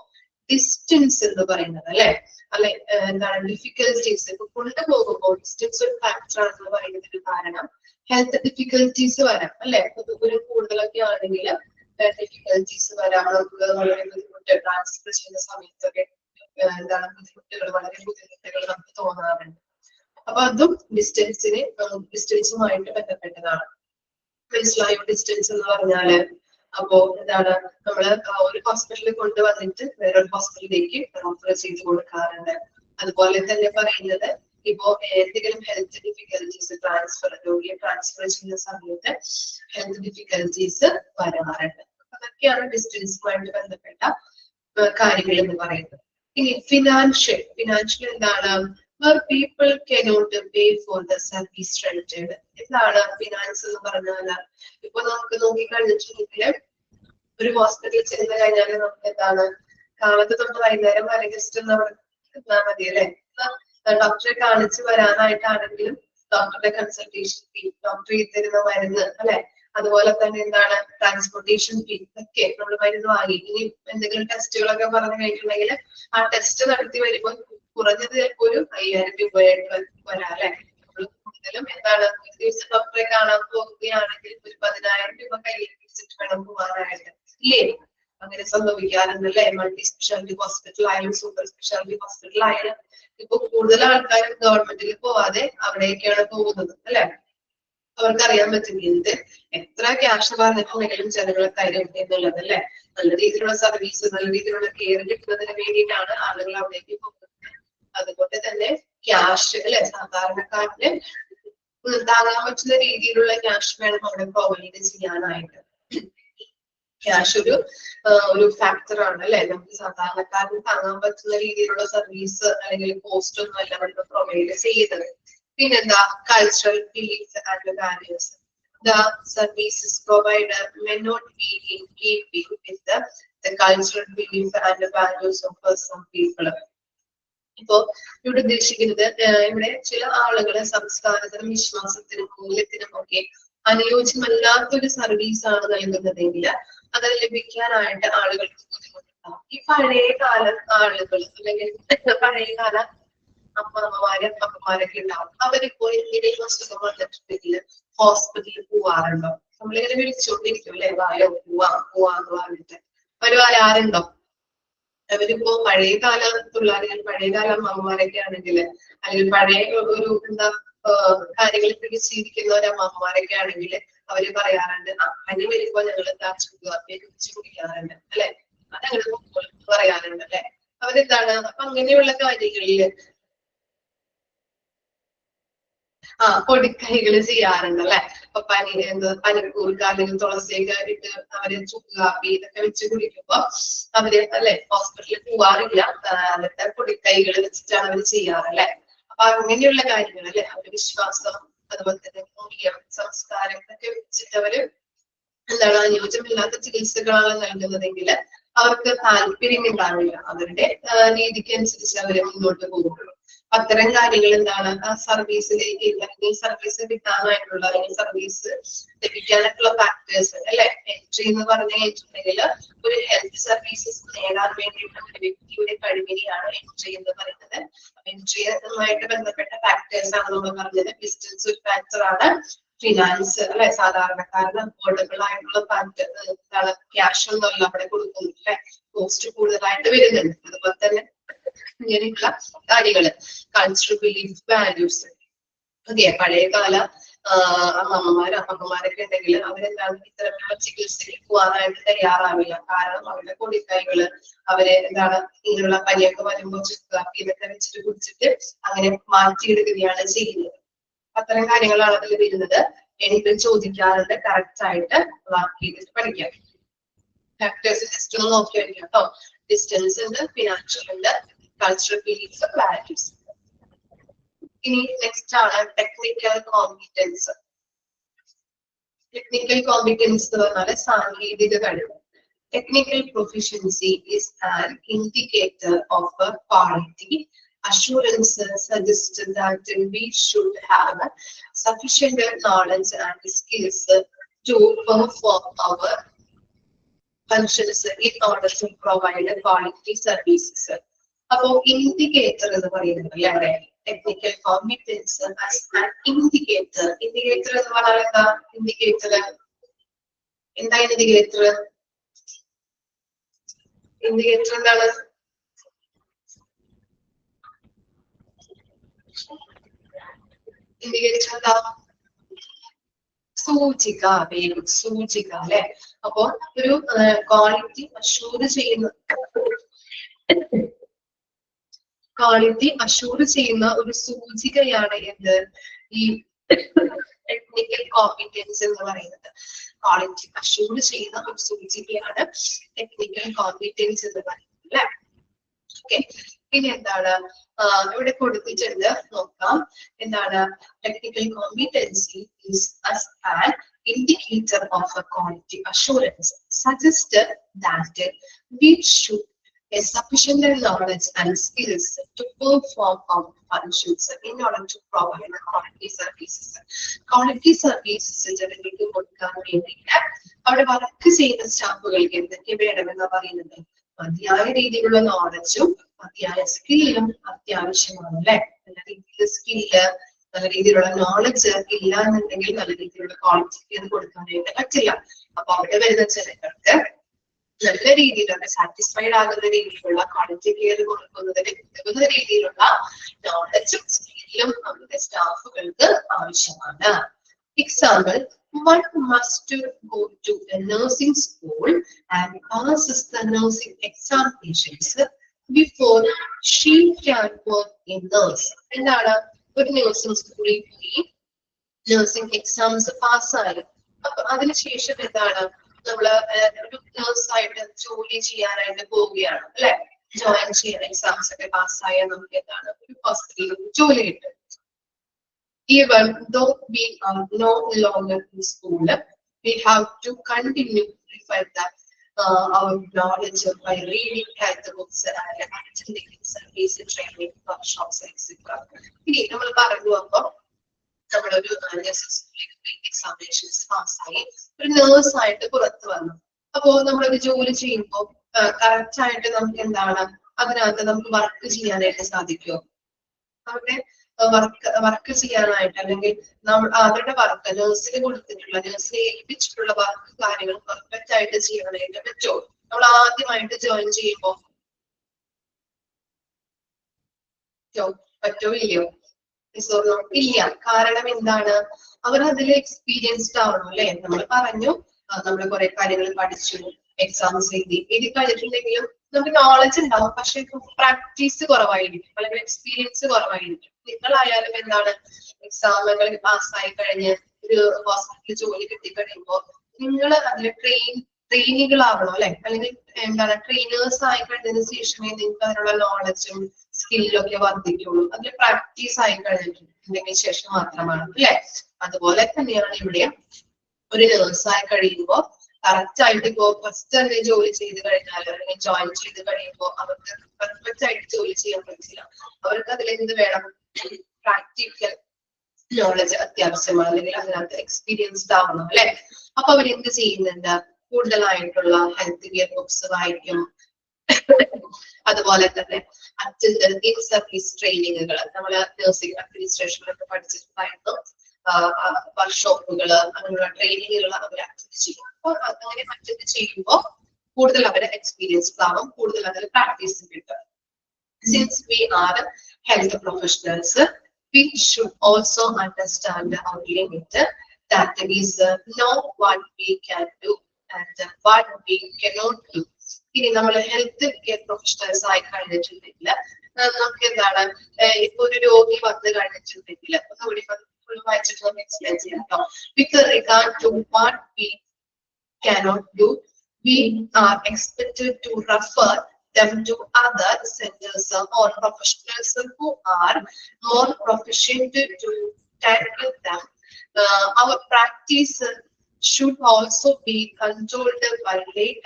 ഡിസ്റ്റൻസ് എന്ന് പറയുന്നത് അല്ലെ എന്താണ്? ഡിഫിക്കൽട്ടീസ് ഇപ്പൊ കൊണ്ടുപോകുമ്പോൾ ഡിസ്റ്റൻസ് ഒരു ഫാക്ടർ ആണെന്ന് പറയുന്നതിന് കാരണം ഹെൽത്ത് ഡിഫിക്കൽട്ടീസ് വരാം അല്ലെ. ദൂരം കൂടുതലൊക്കെ ആണെങ്കിൽ ഡിഫിക്കൽട്ടീസ് വരാം. നമുക്ക് വളരെ ബുദ്ധിമുട്ട് ട്രാൻസ്ഫർ ചെയ്യുന്ന സമയത്തൊക്കെ എന്താണ് വളരെ ബുദ്ധിമുട്ടുകൾ നമുക്ക് തോന്നാറുണ്ട്. അപ്പൊ അതും ഡിസ്റ്റൻസുമായിട്ട് ബന്ധപ്പെട്ടതാണ്. മനസ്സിലായോ? ഡിസ്റ്റൻസ് എന്ന് പറഞ്ഞാല് അപ്പോ എന്താണ്? നമ്മള് ഒരു ഹോസ്പിറ്റലിൽ കൊണ്ടുവന്നിട്ട് വേറൊരു ഹോസ്പിറ്റലിലേക്ക് റെഫർ ചെയ്ത് കൊടുക്കാറുണ്ട്. അതുപോലെ തന്നെ പറയുന്നത് ഇപ്പോ എന്തെങ്കിലും ഹെൽത്ത് ഡിഫിക്കൽട്ടീസ് രോഗിയെ ട്രാൻസ്ഫർ ചെയ്യുന്ന സമയത്ത് ഹെൽത്ത് ഡിഫിക്കൽട്ടീസ് വരാറുണ്ട്. അതൊക്കെയാണ് ഡിസ്റ്റൻസുമായിട്ട് ബന്ധപ്പെട്ട കാര്യങ്ങൾ എന്ന് പറയുന്നത്. ഇനി ഫിനാൻഷ്യൽ എന്താണ്? where people cannot pay for the service rendered. എന്താണ് ഫിനാൻസ് എന്ന് പറഞ്ഞാല്? ഇപ്പൊ നമുക്ക് നോക്കിക്കഴിഞ്ഞിട്ടുണ്ടെങ്കിൽ ഒരു ഹോസ്പിറ്റലിൽ ചെന്ന് കഴിഞ്ഞാൽ നമുക്ക് എന്താണ്? കാലത്ത് തൊട്ട് വൈകുന്നേരം വരെ ജസ്റ്റ് ഒന്ന് നിന്നാൽ മതി അല്ലെ. ഡോക്ടറെ കാണിച്ച് വരാനായിട്ടാണെങ്കിലും ഡോക്ടറുടെ കൺസൾട്ടേഷൻ ഫീ, ഡോക്ടർ തരുന്ന മരുന്ന് അല്ലെ, അതുപോലെ തന്നെ എന്താണ്? ട്രാൻസ്പോർട്ടേഷൻ ഫീ, ഒക്കെ നമ്മൾ മരുന്ന് വാങ്ങി ഇനി എന്തെങ്കിലും ടെസ്റ്റുകളൊക്കെ പറഞ്ഞു കഴിഞ്ഞിട്ടുണ്ടെങ്കിൽ ആ ടെസ്റ്റ് നടത്തി വരുമ്പോൾ കുറഞ്ഞത് ഒരു 5000 രൂപയായിട്ട് വരാം അല്ലെ. നമ്മൾ കൂടുതലും എന്താണ്? ഒരു ദിവസം ഡോക്ടറെ കാണാൻ പോകുകയാണെങ്കിൽ ഒരു 10000 രൂപ കയ്യിൽ വെച്ചിട്ട് വേണം പോകാനായിട്ട് ഇല്ലേ? അങ്ങനെ സംഭവിക്കാറുണ്ട് അല്ലെ. മൾട്ടി സ്പെഷ്യാലിറ്റി ഹോസ്പിറ്റൽ ആയാലും സൂപ്പർ സ്പെഷ്യാലിറ്റി ഹോസ്പിറ്റൽ ആയാലും ഇപ്പൊ കൂടുതൽ ആൾക്കാരും ഗവൺമെന്റിൽ പോവാതെ അവിടേക്കാണ് പോകുന്നത് അല്ലെ. അവർക്കറിയാൻ പറ്റുന്നത് എത്ര ക്യാഷ് പറഞ്ഞിട്ടുണ്ടെങ്കിലും ജനങ്ങളെ തരും എന്നുള്ളത് അല്ലെ. നല്ല രീതിയിലുള്ള സർവീസ്, നല്ല രീതിയിലുള്ള കെയർ കിട്ടുന്നതിന് വേണ്ടിയിട്ടാണ് ആളുകൾ അവിടേക്ക് പോകുന്നത്. അതുകൊണ്ട് തന്നെ ക്യാഷ് അല്ലെ, സാധാരണക്കാരന് താങ്ങാൻ പറ്റുന്ന രീതിയിലുള്ള ക്യാഷ് വേണം അവിടെ പ്രൊവൈഡ് ചെയ്യാനായിട്ട്. ക്യാഷ് ഒരു ഫാക്ടർ ആണ് അല്ലെ. നമുക്ക് സാധാരണക്കാരന് താങ്ങാൻ പറ്റുന്ന രീതിയിലുള്ള സർവീസ് അല്ലെങ്കിൽ പോസ്റ്റ് ഒന്നും അല്ല അവിടെ പ്രൊവൈഡ് ചെയ്യുന്നത്. പിന്നെന്താ? Cultural beliefs and values. The services provider may not be in keeping with the cultural belief and values of some people. ഇപ്പോ ഇവിടെ ഉദ്ദേശിക്കുന്നത് ഇവിടെ ചില ആളുകളെ സംസ്കാരത്തിനും വിശ്വാസത്തിനും മൂല്യത്തിനും ഒക്കെ അനുയോജ്യമല്ലാത്തൊരു സർവീസ് ആണ് നൽകുന്നതെങ്കിൽ അത് ലഭിക്കാനായിട്ട് ആളുകൾക്ക് ബുദ്ധിമുട്ടുണ്ടാവും. ഈ പഴയകാല ആളുകൾ അല്ലെങ്കിൽ പഴയകാല അമ്മമാരൊക്കെ ഉണ്ടാവും. അവരിപ്പോ എന്തെങ്കിലും അസുഖം വന്നിട്ടുണ്ടെങ്കിൽ ഹോസ്പിറ്റലിൽ പോവാറുണ്ടോ? നമ്മളിങ്ങനെ വിളിച്ചോണ്ടിരിക്കും അല്ലെ, വായോ പോവാന്ന് പറഞ്ഞിട്ട്. അവര് വരാറുണ്ടോ? അവരിപ്പോ പഴയകാല പിള്ളേർ, പഴയകാല അമ്മമാരൊക്കെ ആണെങ്കിൽ അല്ലെങ്കിൽ പഴയ ഒരു എന്താ കാര്യങ്ങൾ പിടിച്ചിരിക്കുന്ന ഒരു അമ്മമാരൊക്കെ ആണെങ്കിൽ അവര് പറയാറുണ്ട്, പനി വരുമ്പോ ഞങ്ങൾ കുടിച്ചു കുടിക്കാറുണ്ട് അല്ലെ, അതങ്ങനെ പറയാറുണ്ട് അല്ലെ. അവരെന്താണ്? അപ്പൊ അങ്ങനെയുള്ള കാര്യങ്ങളില് പൊടിക്കൈകൾ ചെയ്യാറുണ്ട് അല്ലെ. അപ്പൊ പനിക്കൂർക്ക അല്ലെങ്കിൽ തുളസിയൊക്കെ ഇട്ട് അവര് ചുക്ക് കാപ്പി ഇതൊക്കെ വെച്ച് കുടിക്കുമ്പോ അവര് അല്ലെ ഹോസ്പിറ്റലിൽ പോവാറില്ല. അവരുടെ പൊടിക്കൈകൾ വെച്ചിട്ടാണ് അവര് ചെയ്യാറല്ലേ. അപ്പൊ അങ്ങനെയുള്ള കാര്യങ്ങൾ അല്ലെ, അവരുടെ വിശ്വാസം അതുപോലെ തന്നെ മൂല്യം സംസ്കാരം ഒക്കെ വെച്ചിട്ട് അവര് എന്താണ് അനുയോജ്യമില്ലാത്ത ചികിത്സകളാണ് നൽകുന്നതെങ്കിൽ അവർക്ക് താല്പര്യം ഉണ്ടാവില്ല. അവരുടെ രീതിക്ക് അനുസരിച്ച് അവര് മുന്നോട്ട് പോകുള്ളൂ. അത്തരം കാര്യങ്ങൾ എന്താണ് സർവീസിലേക്ക് അല്ലെങ്കിൽ സർവീസ് കിട്ടാനായിട്ടുള്ള അല്ലെങ്കിൽ സർവീസ് ലഭിക്കാനായിട്ടുള്ള ഫാക്ടേഴ്സ് അല്ലെ. എൻട്രി എന്ന് പറഞ്ഞു കഴിഞ്ഞിട്ടുണ്ടെങ്കിൽ ഒരു ഹെൽത്ത് സർവീസസ് നേടാൻ വേണ്ടിയിട്ടുള്ള ഒരു വ്യക്തിയുടെ കഴിവിനെയാണ് എൻട്രി എന്ന് പറയുന്നത്. എൻട്രിയുമായിട്ട് ബന്ധപ്പെട്ട ഫാക്ടേഴ്സ് ആണ് നമ്മൾ പറഞ്ഞത്. ഡിസ്റ്റൻസ് ഒരു ഫാക്ടർ ആണ്. ഫിനാൻസ് അല്ലെ, സാധാരണക്കാരന് അഫോർഡബിൾ ആയിട്ടുള്ള ഫാക്ടർ എന്താണ്, ക്യാഷ് ഒന്നുമല്ല അവിടെ കൊടുക്കുന്നത് അല്ലെ, കോസ്റ്റ് കൂടുതലായിട്ട് വരുന്നുണ്ട്. അതുപോലെ തന്നെ ഇങ്ങനെയുള്ള കാര്യങ്ങള് കൾച്ചറൽ ബിലീഫ് വാല്യൂസ്. ഓക്കെ, പഴയകാല അമ്മമ്മമാരും അപ്പന്മാരൊക്കെ ഉണ്ടെങ്കിൽ അവരെന്താണ് ഇത്തരത്തിലുള്ള ചികിത്സയിൽ പോകാനായിട്ട് തയ്യാറാവില്ല. കാരണം അവരുടെ പൊടിക്കൈകള് അവരെ എന്താണ് ഇങ്ങനെയുള്ള പനിയൊക്കെ വരുമ്പോൾ ചുക്കാപ്പി ഇതൊക്കെ വെച്ചിട്ട് കുടിച്ചിട്ട് അങ്ങനെ മാറ്റിയെടുക്കുകയാണ് ചെയ്യുന്നത്. അത്തരം കാര്യങ്ങളാണ് അതിൽ വരുന്നത്. എനിക്ക് ചോദിക്കാറുണ്ട്, കറക്റ്റ് ആയിട്ട് വർക്ക് ചെയ്തിട്ട് പഠിക്കാം. ഫാക്ടേഴ്സ് ജസ്റ്റ് ഒന്ന് നോക്കി വയ്ക്കാം കേട്ടോ. ഡിസ്റ്റൻസ് ഉണ്ട്, ഫിനാൻഷ്യൽ ഉണ്ട്, കൾച്ചറൽ ബിലീഫ്സ്, വാല്യൂസ്. ഇനി നെക്സ്റ്റ് ആണ് ടെക്നിക്കൽ കോമ്പിറ്റൻസ്. ടെക്നിക്കൽ കോമ്പിറ്റൻസ് എന്ന് പറഞ്ഞാൽ സാങ്കേതിക കഴിവ്. Technical proficiency is an indicator of a quality. Assurance suggests that we should have sufficient knowledge and skills to perform our functions in order to provide quality services. അപ്പോ indicator എന്ന് പറയുന്നത് അല്ലേ, technical competence as an indicator. Indicator എന്ന് പറഞ്ഞാൽ എന്താ? Indicator എന്താ? Indicator എന്താണ്? Indicator എന്താ? സൂചിക. സൂചിക അല്ലെ. അപ്പോ ഒരു ക്വാളിറ്റി അഷ്യൂർ ചെയ്യുന്ന ഒരു സൂചികയാണ് എന്ത്? ഈ ടെക്നിക്കൽ കോമ്പിറ്റൻസ് എന്ന് പറയുന്നത്. ക്വാളിറ്റി അഷ്യൂർ ചെയ്യുന്ന ഒരു സൂചികയാണ് ടെക്നിക്കൽ കോമ്പിറ്റൻസ് എന്ന് പറയുന്നത് അല്ലെ. ഓക്കെ, ഇനി എന്താണ് ഇവിടെ കൊടുത്തിട്ടുണ്ട് നോക്കാം. എന്താണ്? Technical competency is an indicator of a quality assurance, suggest that we should have sufficient knowledge and skills to perform our functions in order to provide quality services. Quality services ജനങ്ങൾക്ക് കൊടുക്കാൻ വേണ്ടിയിട്ട് അവിടെ വർക്ക് ചെയ്യുന്ന സ്റ്റാഫുകൾക്ക് എന്തൊക്കെ വേണമെന്ന് പറയുന്നത്? മതിയായ രീതിയിലുള്ള നോളജും മതിയായ സ്കില്ലും അത്യാവശ്യമാണ് അല്ലെ. നല്ല രീതിയിലുള്ള സ്കില്ല്, നല്ല രീതിയിലുള്ള നോളജ് ഇല്ല എന്നുണ്ടെങ്കിൽ നല്ല രീതിയിലുള്ള ക്വാളിറ്റി അത് കൊടുക്കാനായിട്ട് പറ്റില്ല. അപ്പൊ അവിടെ വരുന്ന ജനങ്ങൾക്ക് നല്ല രീതിയിലുള്ള സാറ്റിസ്ഫൈഡ് ആകുന്ന രീതിയിലുള്ള ക്വാളിറ്റി കെയർ കൊടുക്കുന്നതിന് ഉതകുന്ന രീതിയിലുള്ള നോളജും സ്കില്ലും നമ്മുടെ സ്റ്റാഫുകൾക്ക് ആവശ്യമാണ്. Example, one must go to a nursing school and pass the nursing examinations before she can work in nurse. എന്താണ്? ഒരു നഴ്സിംഗ് സ്കൂളിൽ പോയി നഴ്സിംഗ് എക്സാംസ് പാസ്സായി. അപ്പൊ അതിനുശേഷം എന്താണ്? നമ്മള് ഒരു നേഴ്സായിട്ട് ജോലി ചെയ്യാനായിട്ട് പോവുകയാണ് അല്ലെ. ജോയിൻ ചെയ്യാൻ എക്സാംസ് ഒക്കെ പാസ്സായാൽ നമുക്ക് എന്താണ്? ഒരു ഹോസ്പിറ്റലിൽ ജോലി കിട്ടും. Even though we are no longer in school, we have to continue to refine that our knowledge by reading textbooks and attending service training workshops, etc. ഇനി നമ്മൾ പറഞ്ഞു അപ്പൊ നമ്മളൊരു എക്സാമിനേഷൻസ് പാസ്സായി ഒരു നേഴ്സ് ആയിട്ട് പുറത്തു വന്നു. അപ്പോ നമ്മളൊരു ജോലി ചെയ്യുമ്പോൾ കറക്റ്റ് ആയിട്ട് നമുക്ക് എന്താണ് അതിനകത്ത് നമുക്ക് വർക്ക് ചെയ്യാനായിട്ട് സാധിക്കുമോ? അവിടെ വർക്ക് ചെയ്യാനായിട്ട് അല്ലെങ്കിൽ അവരുടെ വർക്ക് നേഴ്സിന് കൊടുത്തിട്ടുള്ള നേഴ്സിനെ ഏൽപ്പിച്ചിട്ടുള്ള വർക്ക് കാര്യങ്ങൾ പെർഫെക്റ്റ് ആയിട്ട് ചെയ്യാനായിട്ട് പറ്റുമോ? നമ്മൾ ആദ്യമായിട്ട് ജോയിൻ ചെയ്യുമ്പോ പറ്റോ ഇല്ലയോ? ഇല്ല. കാരണം എന്താണ്? അവർ അതിൽ എക്സ്പീരിയൻസ്ഡ് ആവണം അല്ലെ. നമ്മൾ പറഞ്ഞു നമ്മൾ കുറെ കാര്യങ്ങൾ പഠിച്ചു, എക്സാംസ് എഴുതി കഴിഞ്ഞിട്ടുണ്ടെങ്കിലും നമുക്ക് നോളജ് ഉണ്ടാവും, പക്ഷെ പ്രാക്ടീസ് കുറവായിരിക്കും അല്ലെങ്കിൽ എക്സ്പീരിയൻസ് കുറവായിരിക്കും. നിങ്ങളായാലും എന്താണ് എക്സാമുകൾ പാസ്സായി കഴിഞ്ഞ് ഒരു ഹോസ്പിറ്റലിൽ ജോലി കിട്ടിക്കഴിയുമ്പോൾ നിങ്ങൾ അതിൽ ട്രെയിനികളാവണം അല്ലെ. അല്ലെങ്കിൽ എന്താണ് ട്രെയിനേഴ്സ് ആയി കഴിഞ്ഞതിന് ശേഷമേ നിങ്ങൾക്ക് അതിനുള്ള നോളജും സ്കില്ലും ഒക്കെ വർദ്ധിക്കുള്ളൂ. അതിൽ പ്രാക്ടീസ് ആയി കഴിഞ്ഞിട്ടുണ്ടെങ്കിൽ ശേഷം മാത്രമാണ് അല്ലെ. അതുപോലെ തന്നെയാണ് ഇവിടെ ഒരു നേഴ്സായി കഴിയുമ്പോൾ കറക്റ്റ് ആയിട്ട് ഇപ്പോ ഫസ്റ്റ് തന്നെ ജോലി ചെയ്ത് കഴിഞ്ഞാൽ അല്ലെങ്കിൽ ജോയിൻ ചെയ്ത് കഴിയുമ്പോൾ അവർക്ക് പെർഫെക്റ്റ് ആയിട്ട് ജോലി ചെയ്യാൻ പറ്റില്ല. അവർക്ക് അതിൽ എന്ത് വേണം? പ്രാക്ടിക്കൽ നോളജ് അത്യാവശ്യമാണ്, അല്ലെങ്കിൽ അതിനകത്ത് എക്സ്പീരിയൻസ്ഡ് ആവണം അല്ലെ. അപ്പൊ അവരെന്ത് ചെയ്യുന്നുണ്ട്? കൂടുതലായിട്ടുള്ള ഹെൽത്ത് കെയർ ബുക്സ് വായിക്കും. അതുപോലെ തന്നെ അറ്റൻഡ് ഇൻ സർവീസ് ട്രെയിനിങ്ങുകൾ നമ്മൾ നഴ്സിംഗ് അഡ്മിനിസ്ട്രേഷനൊക്കെ പഠിച്ചിട്ടുണ്ടായിരുന്നു. വർക്ക്ഷോപ്പുകള് അങ്ങനെയുള്ള ട്രെയിനിങ്ങുകൾ അവർ അറ്റൻഡ് ചെയ്യും. അപ്പൊ അങ്ങനെ അറ്റൻഡ് ചെയ്യുമ്പോൾ കൂടുതൽ അവര് എക്സ്പീരിയൻസ്ഡ് ആവും, കൂടുതൽ അതിൽ പ്രാക്ടീസ് കിട്ടും. Since we are health professionals, we should also understand our limit. That is, know what we can do and what we cannot do. ഇനി നമ്മൾ ഹെൽത്ത് കെയർ പ്രൊഫഷണൽസ് ആയി കഴിഞ്ഞിട്ടുണ്ടെങ്കിൽ നമുക്ക് എന്താണ് ഇപ്പൊ ഒരു രോഗി വന്നു കഴിഞ്ഞിട്ടുണ്ടെങ്കിൽ ഒന്നുകൂടി ഫുൾ വായിച്ചിട്ട് നമുക്ക് എക്സ്പ്ലെയിൻ ചെയ്യാം കേട്ടോ. With regard to what we cannot do, we are expected to refer them to other centers or professionals who are more proficient to tackle them. Our practice should also be controlled by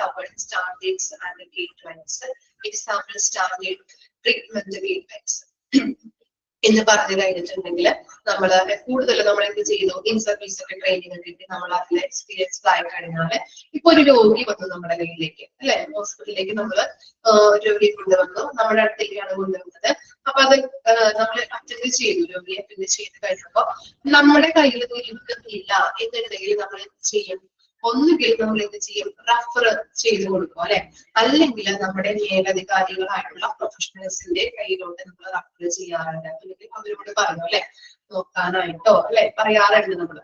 our standards and guidelines. Example, standard treatment guidelines. എന്ന് പറഞ്ഞു കഴിഞ്ഞിട്ടുണ്ടെങ്കിൽ നമ്മൾ കൂടുതൽ നമ്മൾ എന്ത് ചെയ്യുന്നു, in service ഒക്കെ training കിട്ടി നമ്മൾ അതിൽ എക്സ്പീരിയൻസ്ഡ് ആയി കഴിഞ്ഞാല് ഇപ്പൊ ഒരു രോഗി വന്നു നമ്മുടെ കയ്യിലേക്ക് അല്ലെ, ഹോസ്പിറ്റലിലേക്ക് നമ്മൾ രോഗിയെ കൊണ്ടുവന്നു, നമ്മുടെ അടുത്തേക്കാണ് കൊണ്ടുവന്നത്. അപ്പൊ അത് നമ്മൾ അറ്റൻഡ് ചെയ്തു, രോഗിയെ അറ്റൻഡ് ചെയ്ത് കഴിഞ്ഞപ്പോ നമ്മുടെ കയ്യിൽ ഇല്ല എന്നുണ്ടെങ്കിൽ നമ്മൾ എന്ത് ചെയ്യും, ഒന്നുകിൽ നമ്മൾ എന്ത് ചെയ്യും, റഫർ ചെയ്ത് കൊടുക്കും അല്ലെ, അല്ലെങ്കിൽ നമ്മുടെ മേലധികാരികളായിട്ടുള്ള പ്രൊഫഷണൽസിന്റെ കയ്യിലോട്ട് നമ്മൾ റഫർ ചെയ്യാറുണ്ട്, അല്ലെങ്കിൽ അവരോട് പറഞ്ഞു അല്ലെ നോക്കാനായിട്ടോ അല്ലെ പറയാറുണ്ട്. നമ്മള്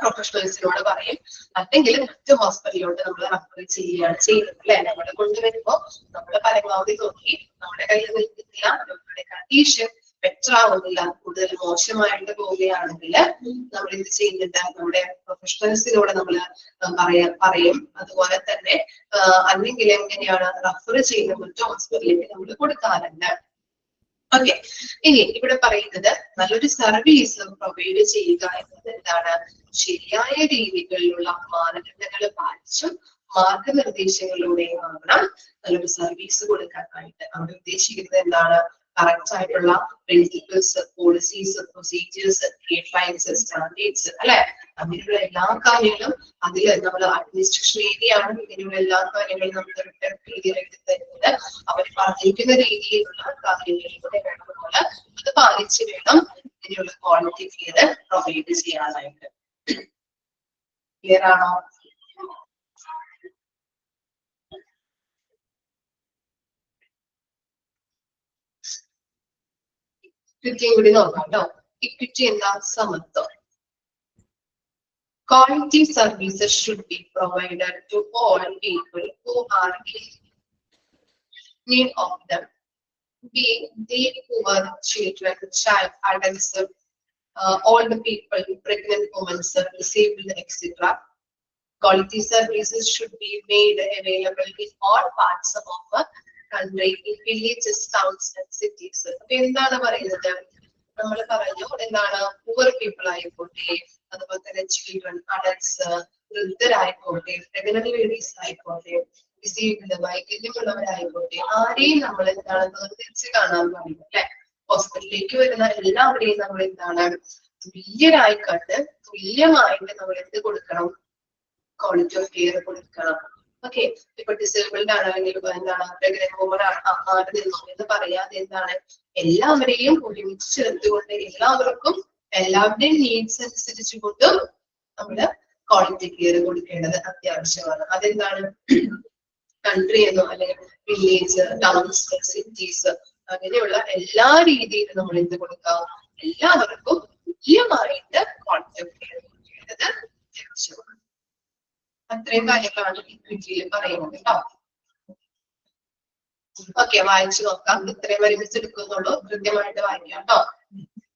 പ്രൊഫഷണൽസിനോട് പറയും, അല്ലെങ്കിൽ മറ്റു ഹോസ്പിറ്റലിലോട്ട് നമ്മൾ റഫർ ചെയ്യുകയാണ് ചെയ്യുന്നത് അല്ലെ. നമ്മൾ കൊണ്ടുവരുമ്പോ നമ്മൾ പരമാവധി നോക്കി നമ്മുടെ കയ്യിൽ നിൽക്കുന്നില്ല, നമ്മുടെ കണ്ടീഷൻ ബെറ്റർ ആവുന്നില്ല, കൂടുതൽ മോശമായിട്ട് പോവുകയാണെങ്കിൽ നമ്മൾ എന്ത് ചെയ്യുന്നുണ്ട്, നമ്മുടെ പ്രൊഫഷണൽസിനോട് നമ്മൾ പറയും. അതുപോലെ തന്നെ അല്ലെങ്കിൽ എങ്ങനെയാണ് റഫർ ചെയ്യുന്ന മറ്റു ഹോസ്പിറ്റലിലേക്ക് നമ്മൾ കൊടുക്കാറുണ്ട്. ഓക്കെ, ഇനി ഇവിടെ പറയുന്നത് നല്ലൊരു സർവീസ് പ്രൊവൈഡ് ചെയ്യുക എന്നത് എന്താണ്, ശരിയായ രീതികളിലുള്ള മാനദണ്ഡങ്ങൾ പാലിച്ചും മാർഗനിർദ്ദേശങ്ങളിലൂടെയും ആവണം നല്ലൊരു സർവീസ് കൊടുക്കാനായിട്ട്. അവിടെ ഉദ്ദേശിക്കുന്നത് എന്താണ്, കറക്റ്റ് ആയിട്ടുള്ള principles, policies, procedures, guidelines, standards അല്ലെ, അങ്ങനെയുള്ള എല്ലാ കാര്യങ്ങളും അതിൽ നമ്മൾ അഡ്മിനിസ്ട്രേഷൻ ഏരിയയാണ് ഇങ്ങനെയുള്ള എല്ലാ കാര്യങ്ങളും നമുക്ക് രീതിയിൽ എഴുതി തരുന്നത്. അവർ പറഞ്ഞിരിക്കുന്ന രീതിയിലുള്ള കാര്യങ്ങളിലൂടെ വേണമെന്നുള്ള അത് പാലിച്ച് വേണം ഇതിനുള്ള ക്വാളിറ്റി കെയർ പ്രൊവൈഡ് ചെയ്യാനായിട്ട്. ക്ലിയർ ആണോ? ഇക്വിറ്റിയും കൂടി നോക്കാം കേട്ടോ. ഇക്വിറ്റി എന്താ, സമത്വം. Quality services should be provided to all people who are in need of them, be they poor, children, child, adults, old people, pregnant women, disabled, etc. Quality services should be made available in all parts of our country, in villages, towns and cities. അപ്പൊ എന്താണ് പറയുന്നത്, നമ്മൾ പറഞ്ഞു എന്താണ്, പൂർ people ആയിക്കോട്ടെ, അതുപോലെ തന്നെ children, adults, വൃദ്ധരായിക്കോട്ടെ, pregnant ladies ആയിക്കോട്ടെ, ഡിസേബിൾഡ് വൈകല്യമുള്ളവരായിക്കോട്ടെ, ആരെയും നമ്മൾ എന്താണ് വേർതിരിച്ച് കാണാൻ പാടില്ല അല്ലെ. ഹോസ്പിറ്റലിലേക്ക് വരുന്ന എല്ലാവരെയും നമ്മൾ എന്താണ് തുല്യരായി കണ്ട് തുല്യമായിട്ട് നമ്മൾ എന്ത് കൊടുക്കണം, ക്വാളിറ്റി ഓഫ് കെയർ കൊടുക്കണം. ഓക്കെ, ഇപ്പൊ ഡിസേബിൾഡ് ആണെങ്കിൽ എന്താണ്, പ്രഗ്നന്റ് വുമൺ ആട് നിന്നു എന്ന് പറയാതെ എന്താണ് എല്ലാവരെയും ഒരുമിച്ച് ചേർത്തുകൊണ്ട് എല്ലാവർക്കും എല്ലാവരുടെയും നീഡ്സ് അനുസരിച്ചുകൊണ്ടും നമ്മള് ക്വാളിറ്റി കെയർ കൊടുക്കേണ്ടത് അത്യാവശ്യമാണ്. അതെന്താണ്, കൺട്രി എന്നോ അല്ലെങ്കിൽ വില്ലേജ്, ടൗൺസ്, സിറ്റീസ് അങ്ങനെയുള്ള എല്ലാ രീതിയിലും നമ്മൾ എന്ത് കൊടുക്കാം, എല്ലാവർക്കും തുല്യമായിട്ട് ക്വാളിറ്റി ഓഫ് കെയർ കൊടുക്കേണ്ടത് അത്യാവശ്യമാണ്. അത്രയും കാര്യങ്ങളാണ് ഇക്വിറ്റിയിൽ പറയുന്നത് കേട്ടോ. ഓക്കെ, വായിച്ചു നോക്കാം. ഇത്രയും ഒരുമിച്ച് എടുക്കുന്നുള്ളൂ, കൃത്യമായിട്ട് വായിക്കാം കേട്ടോ.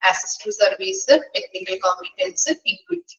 Assistant service, technical competence, equity.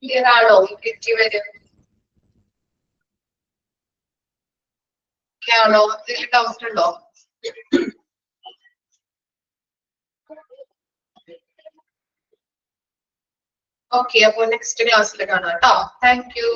Clear ആണോ? കിട്ടി വരും ആണോ? എന്തെങ്കിലും ഡൗട്ട് ഉണ്ടോ? ഓക്കെ, അപ്പൊ നെക്സ്റ്റ് ക്ലാസ്സിൽ കാണാം കേട്ടോ. Thank you.